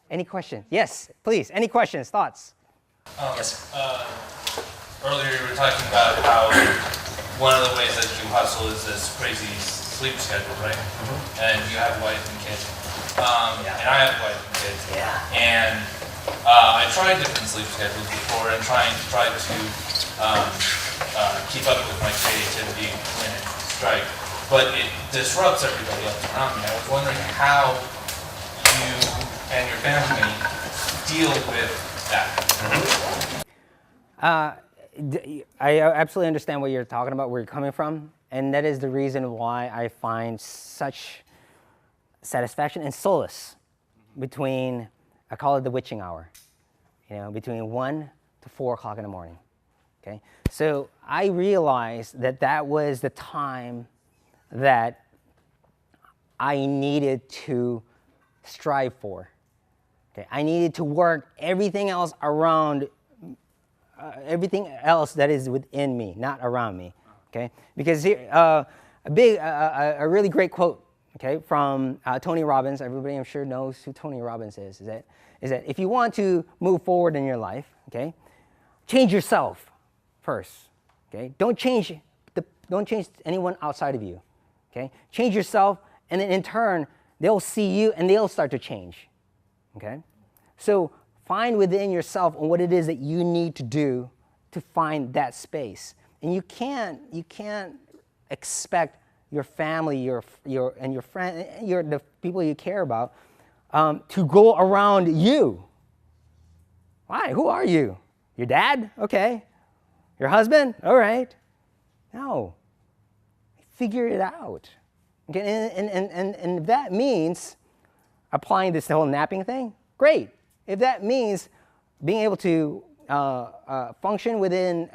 Any questions? Yes, please. Any questions, thoughts?
Yes. Earlier you were talking about how one of the ways that you hustle is this crazy sleep schedule, right? Mm-hmm. And you have a wife and kids. And I have a wife and kids.
Yeah.
And I tried different sleep schedules before and tried to keep up with my creativity when it strikes. But it disrupts everybody else around me. I was wondering how you and your family deal with that.
I absolutely understand what you're talking about, where you're coming from, and that is the reason why I find such satisfaction and solace between, I call it the witching hour, between 1 to 4 o'clock in the morning. Okay, so I realized that that was the time that I needed to strive for. Okay, I needed to work everything else around, everything else that is within me, not around me. Okay, because here, a really great quote, okay, from Tony Robbins. Everybody I'm sure knows who Tony Robbins is. Is that if you want to move forward in your life, okay, change yourself first. Okay, don't change anyone outside of you. Okay, change yourself, and then in turn they'll see you and they'll start to change. Okay, so find within yourself what it is that you need to do to find that space, and you can't expect your family, your friend, the people you care about, to go around you. Why? Who are you? Your dad? Okay. Your husband? All right. No. Figure it out. Okay. And if that means applying this whole napping thing, great. If that means being able to function within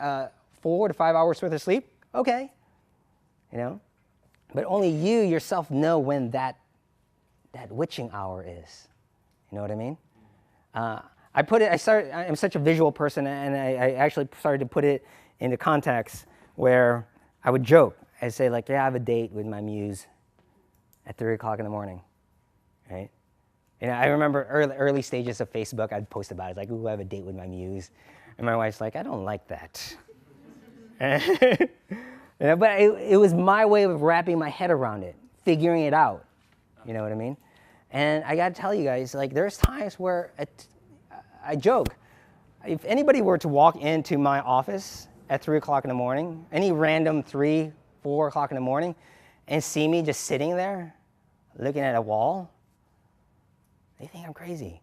4 to 5 hours worth of sleep, okay. But only you yourself know when that witching hour is. You know what I mean? I'm such a visual person, and I actually started to put it into context where I would joke. I'd say, like, yeah, I have a date with my muse at 3 o'clock in the morning, right? I remember early stages of Facebook, I'd post about it, like, ooh, I have a date with my muse. And my wife's like, I don't like that. But it was my way of wrapping my head around it, figuring it out. You know what I mean? And I got to tell you guys, like, there's times where I joke. If anybody were to walk into my office at 3 o'clock in the morning, any random 3, 4 o'clock in the morning, and see me just sitting there looking at a wall, they think I'm crazy.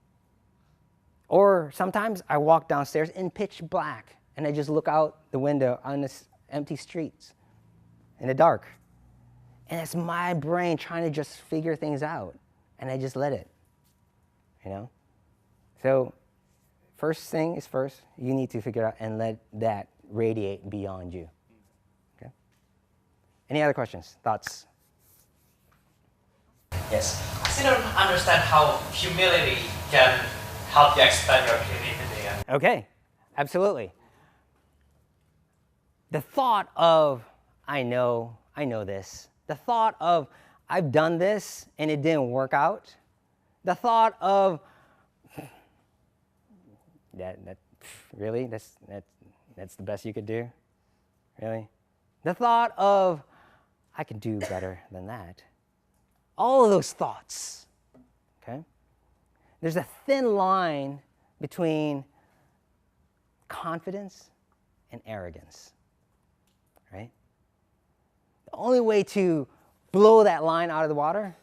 Or sometimes I walk downstairs in pitch black, and I just look out the window on this empty streets in the dark. And it's my brain trying to just figure things out, and I just let it, So first thing is first, you need to figure out and let that radiate beyond you. Okay? Any other questions, thoughts?
Yes. I still don't understand how humility can help you expand your creativity.
Okay, absolutely. The thought of, I know this. The thought of, I've done this and it didn't work out. The thought of, really? That's the best you could do? Really? The thought of, I can do better than that. All of those thoughts, okay? There's a thin line between confidence and arrogance, right? The only way to blow that line out of the water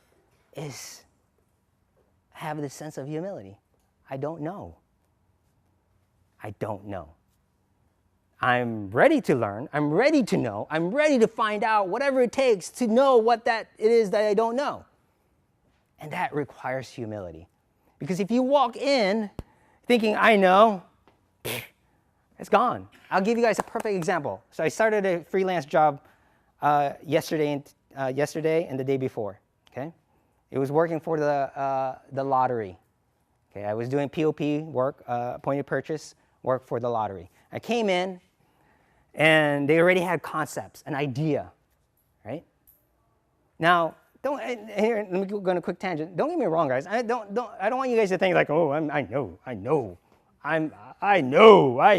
is have this sense of humility. I don't know. I'm ready to learn. I'm ready to know. I'm ready to find out whatever it takes to know what it is that I don't know. And that requires humility. Because if you walk in thinking, I know, it's gone. I'll give you guys a perfect example. So I started a freelance job yesterday and the day before. Okay, it was working for the lottery. Okay, I was doing POP work, point of purchase work for the lottery. I came in, and they already had concepts, an idea, right? Now, don't. Here, let me go on a quick tangent. Don't get me wrong, guys. I don't want you guys to think like, oh, I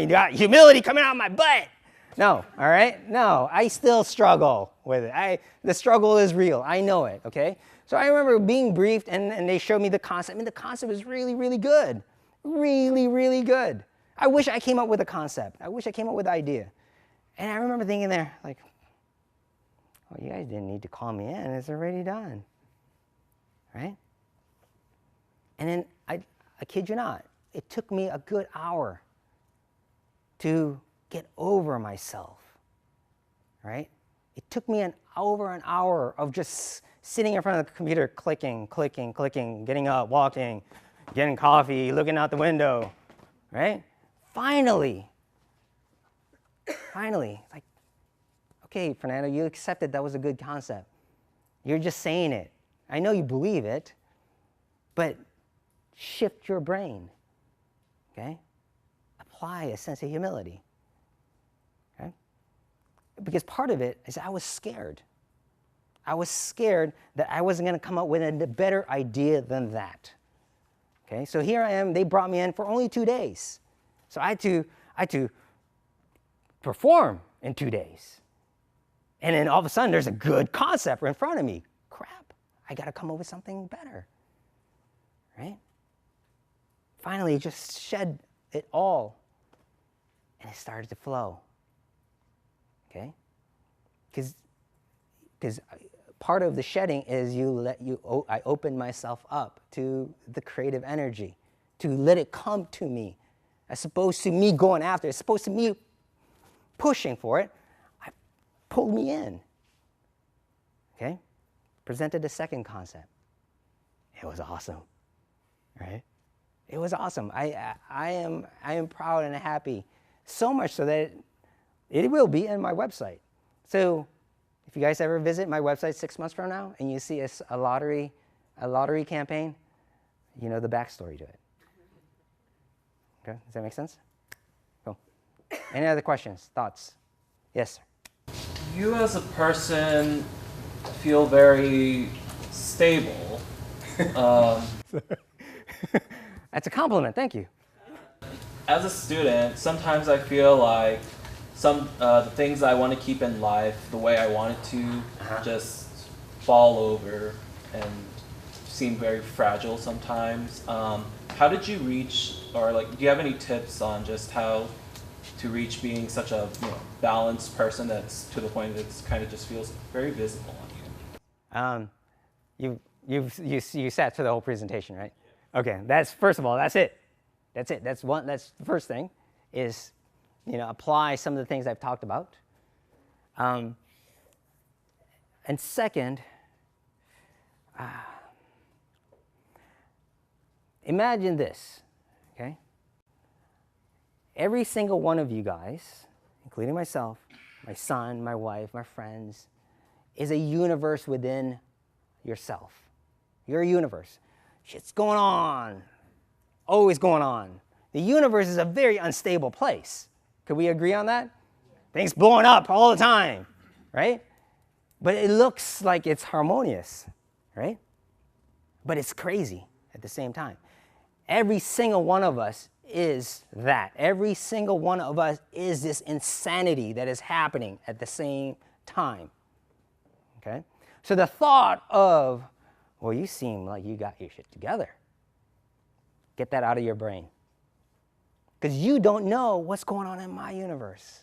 got humility coming out of my butt. No, all right? No, I still struggle with it. The struggle is real. I know it, okay? So I remember being briefed, and they showed me the concept. I mean, the concept was really, really good. Really, really good. I wish I came up with a concept. I wish I came up with an idea. And I remember thinking there, like, well, you guys didn't need to call me in. It's already done, right? And then, I kid you not, it took me a good hour to get over myself, right? It took me over an hour of just sitting in front of the computer, clicking, getting up, walking, getting coffee, looking out the window, right? Finally, like, okay, Fernando, you accepted that was a good concept. You're just saying it. I know you believe it, but shift your brain, okay? Apply a sense of humility, okay? Because part of it is I was scared. I was scared that I wasn't going to come up with a better idea than that, okay? So here I am. They brought me in for only 2 days. So I had to perform in 2 days. And then all of a sudden, there's a good concept in front of me. Crap, I got to come up with something better, right? Finally, just shed it all, and it started to flow, okay? Because part of the shedding is I opened myself up to the creative energy, to let it come to me, as opposed to me going after it, as opposed to me pushing for it. Pulled me in, okay? Presented the second concept. It was awesome, right? It was awesome. I am proud and happy, so much so that it will be in my website. So if you guys ever visit my website 6 months from now and you see a lottery campaign, you know the backstory to it. Okay, does that make sense? Cool. Any other questions, thoughts? Yes, sir.
You as a person feel very stable.
That's a compliment, thank you.
As a student, sometimes I feel like the things I want to keep in life, the way I want it to, just fall over and seem very fragile sometimes. How did you reach, or like, do you have any tips on just how to reach being such a balanced person that's to the point that it kind of just feels very visible on you? You sat through the whole presentation, right? Okay, first of all, that's it. That's the first thing is, apply some of the things I've talked about. And second, imagine this, okay? Every single one of you guys, including myself, my son, my wife, my friends, is a universe within yourself. You're a universe. Shit's going on, always going on. The universe is a very unstable place. Could we agree on that? Things blowing up all the time, right? But it looks like it's harmonious, right? But it's crazy at the same time. Every single one of us is that. Every single one of us is this insanity that is happening at the same time, okay? So the thought of, well, you seem like you got your shit together. Get that out of your brain. Because you don't know what's going on in my universe.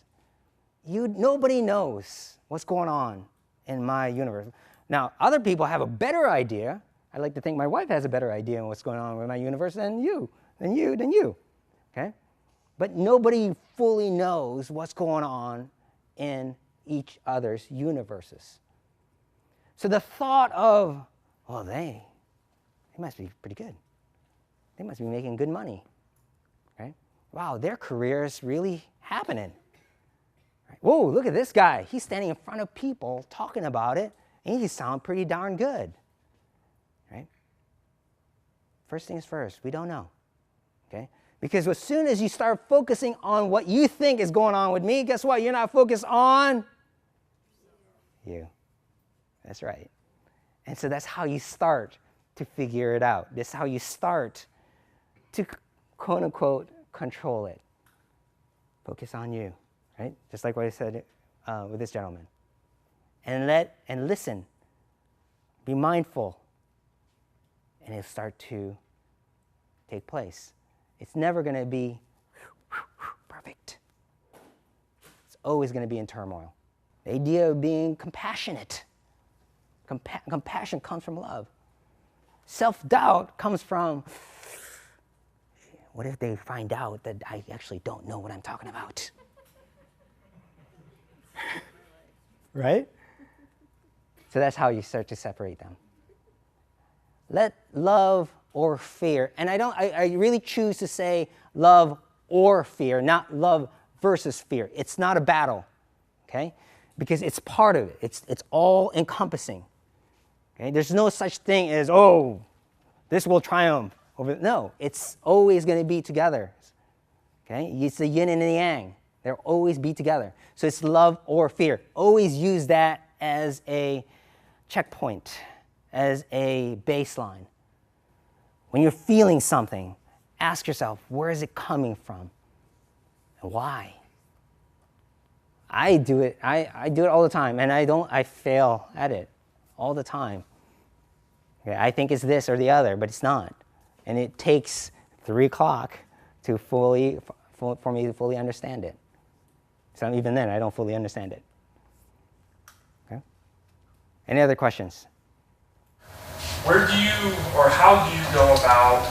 Nobody knows what's going on in my universe. Now, other people have a better idea. I like to think my wife has a better idea on what's going on with my universe than you, okay? But nobody fully knows what's going on in each other's universes. So the thought of, well, they must be pretty good. They must be making good money, right? Wow, their career is really happening. Right? Whoa, look at this guy. He's standing in front of people talking about it, and he sounds pretty darn good, right? First things first, we don't know, okay? Because as soon as you start focusing on what you think is going on with me, guess what? You're not focused on you. That's right. And so that's how you start to figure it out. That's how you start to, quote unquote, control it. Focus on you, right? Just like what I said with this gentleman. And listen. Be mindful. And it'll start to take place. It's never going to be perfect. It's always going to be in turmoil. The idea of being compassionate. Compassion comes from love. Self-doubt comes from, what if they find out that I actually don't know what I'm talking about? Right? So that's how you start to separate them. Let love or fear, and I really choose to say love or fear, not love versus fear. It's not a battle, okay? Because it's part of it. It's all encompassing. Okay? There's no such thing as, oh, this will triumph over. No, it's always going to be together. Okay? It's the yin and the yang. They'll always be together. So it's love or fear. Always use that as a checkpoint, as a baseline. When you're feeling something, ask yourself, where is it coming from and why? I do it. I do it all the time, and I fail at it all the time. Okay, I think it's this or the other, but it's not. And it takes 3 o'clock to for me to fully understand it. So even then, I don't fully understand it. Okay? Any other questions?
Where do you, or how do you go about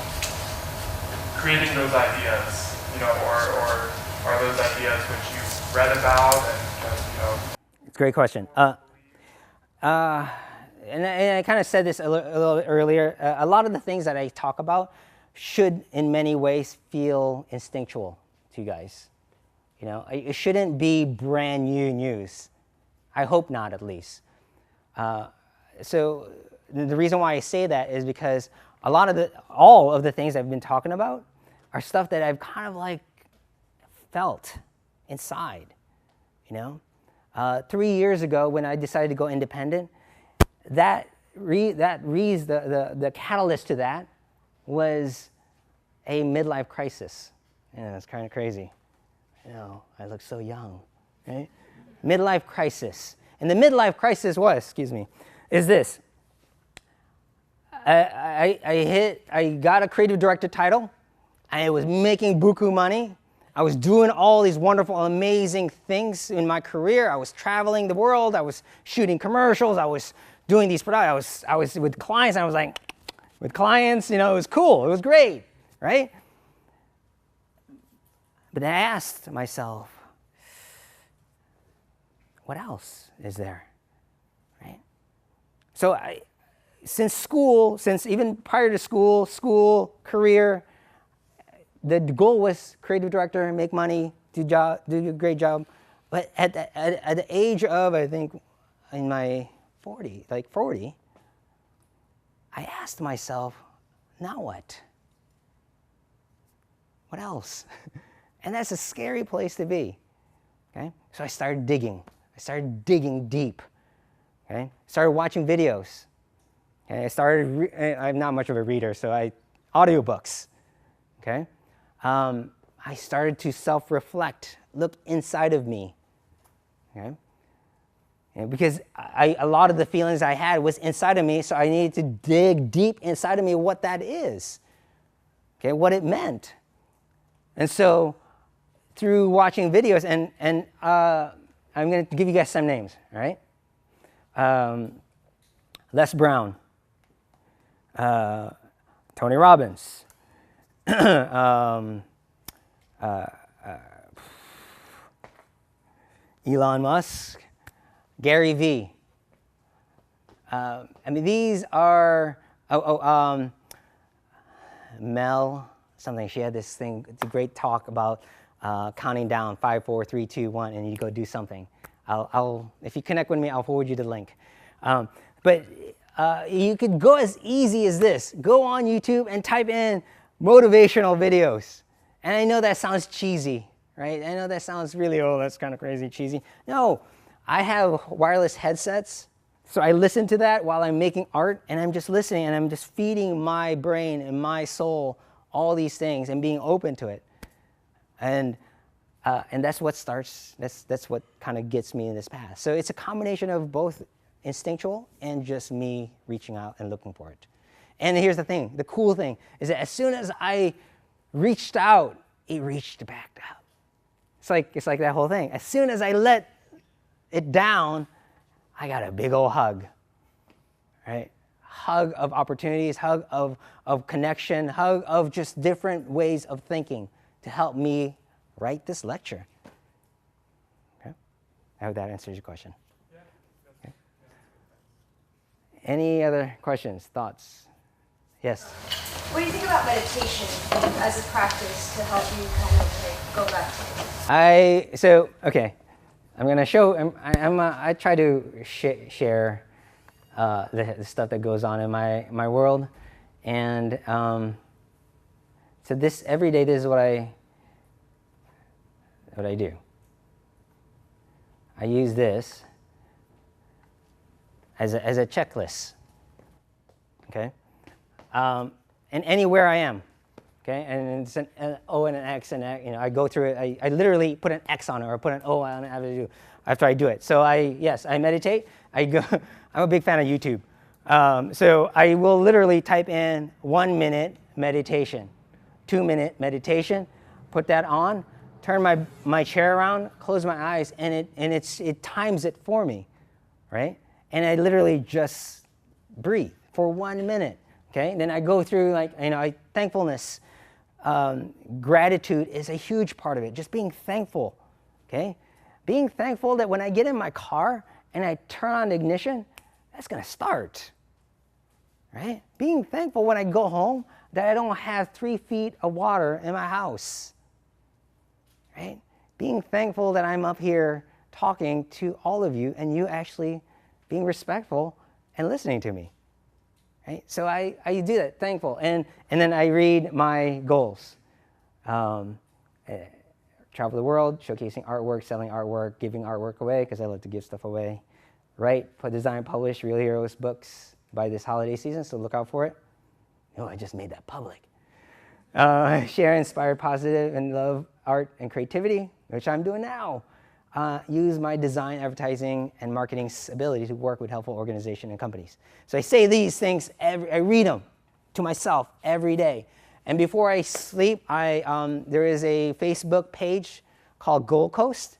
creating those ideas? You know, or are those ideas which you've read about and just, you know?
It's a great question. And I kind of said this a little bit earlier. A lot of the things that I talk about should, in many ways, feel instinctual to you guys. You know, it shouldn't be brand new news. I hope not, at least. So the reason why I say that is because all of the things I've been talking about are stuff that I've kind of like felt inside. You know, 3 years ago when I decided to go independent, the catalyst to that was a midlife crisis. Yeah, it's kind of crazy. You know, I look so young, right? Midlife crisis. And the midlife crisis is this. I got a creative director title. I was making buku money. I was doing all these wonderful, amazing things in my career. I was traveling the world. I was shooting commercials. I was doing these products. I was with clients. And I was like, with clients, you know, it was cool. It was great, right? But then I asked myself, what else is there, right? So since even prior to school, career, the goal was creative director, make money, do a great job. But at the age of, I think, in my 40, I asked myself, now what? What else? And that's a scary place to be. Okay? So I started digging. I started digging deep. Okay? Started watching videos. Okay? I'm not much of a reader, so audiobooks. Okay? I started to self-reflect, look inside of me. Okay? And because a lot of the feelings I had was inside of me, so I needed to dig deep inside of me what that is. Okay, what it meant. And so through watching videos, and I'm going to give you guys some names, all right? Les Brown, Tony Robbins, Elon Musk, Gary Vee. I mean, these are, Mel something. She had this thing, it's a great talk about counting down 5, 4, 3, 2, 1, and you go do something. If you connect with me, I'll forward you the link. But you could go as easy as this. Go on YouTube and type in motivational videos. And I know that sounds cheesy, right? I know that sounds really, that's kind of crazy, cheesy. No, I have wireless headsets So I listen to that while I'm making art, and I'm just listening, and I'm just feeding my brain and my soul all these things and being open to it. And that's what starts, that's what kind of gets me in this path. So it's a combination of both instinctual and just me reaching out and looking for it. And here's the thing, the cool thing is that as soon as I reached out, it reached back out. It's like that whole thing. As soon as I let it down, I got a big old hug, right? Hug of opportunities, hug of connection, hug of just different ways of thinking to help me write this lecture. Okay? I hope that answers your question. Okay. Any other questions, thoughts? Yes?
What do you think about meditation as a practice to help you kind of like go back to it? I'm going to show, I try to share the stuff that goes on in my world. And so this, every day, this is what I do. I use this as a checklist, okay? And anywhere I am, okay? And it's an O and an X, and I go through it. I literally put an X on it or put an O on it after I do it. So I meditate. I'm a big fan of YouTube. So I will literally type in 1 minute meditation, 2 minute meditation, put that on, turn my chair around, close my eyes, and it times it for me, right? And I literally just breathe for 1 minute. Okay, and then I go through thankfulness, gratitude is a huge part of it. Just being thankful, okay? Being thankful that when I get in my car and I turn on the ignition, that's gonna start, right? Being thankful when I go home that I don't have 3 feet of water in my house, right? Being thankful that I'm up here talking to all of you and you actually being respectful and listening to me. Right? So I do that, thankful. And then I read my goals. Travel the world, showcasing artwork, selling artwork, giving artwork away, because I love to give stuff away. Write, design, publish Real Heroes books by this holiday season, so look out for it. Oh, I just made that public. Share inspired, positive, and love art and creativity, which I'm doing now. Use my design, advertising, and marketing ability to work with helpful organizations and companies. So I say these things, I read them to myself every day. And before I sleep, there is a Facebook page called Goal Coast,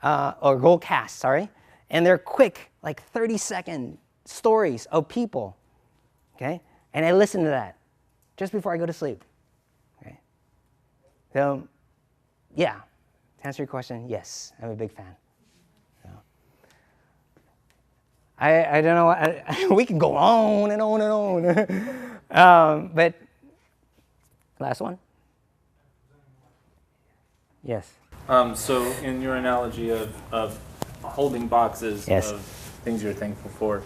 or Goal Cast, sorry. And they're quick, like 30-second stories of people, okay? And I listen to that just before I go to sleep, okay? So, yeah. To answer your question, yes, I'm a big fan. So, I don't know, we can go on and on and on. But last one? Yes.
So in your analogy of holding boxes
Yes.
of things you're thankful for,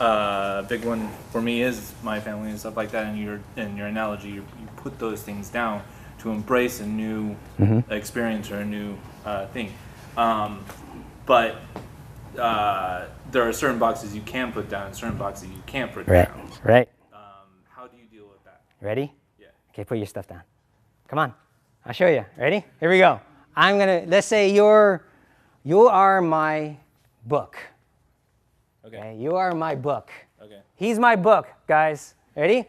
a big one for me is my family and stuff like that. And in your analogy, you put those things down to embrace a new experience or a new thing. But there are certain boxes you can put down and certain boxes you can't put down.
Right.
How do you deal with that?
Ready?
Yeah.
Okay, put your stuff down. Come on, I'll show you. Ready? Here we go. Let's say you are my book. Okay. You are my book.
Okay.
He's my book, guys. Ready?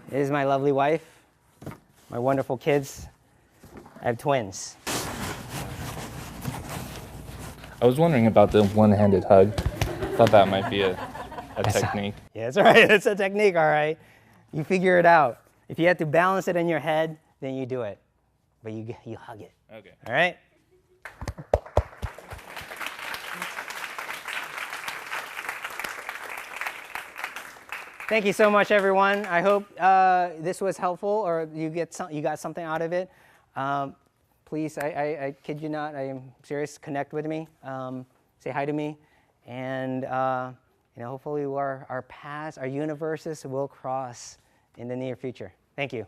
This is my lovely wife, my wonderful kids. I have twins.
I was wondering about the one-handed hug. Thought that might be a technique.
Yeah, that's all right. It's a technique, all right. You figure it out. If you have to balance it in your head, then you do it. But you hug it.
Okay.
All right? Thank you so much, everyone. I hope this was helpful, or you got something out of it. Please, I kid you not, I am serious. Connect with me, say hi to me, and hopefully our paths, our universes will cross in the near future. Thank you.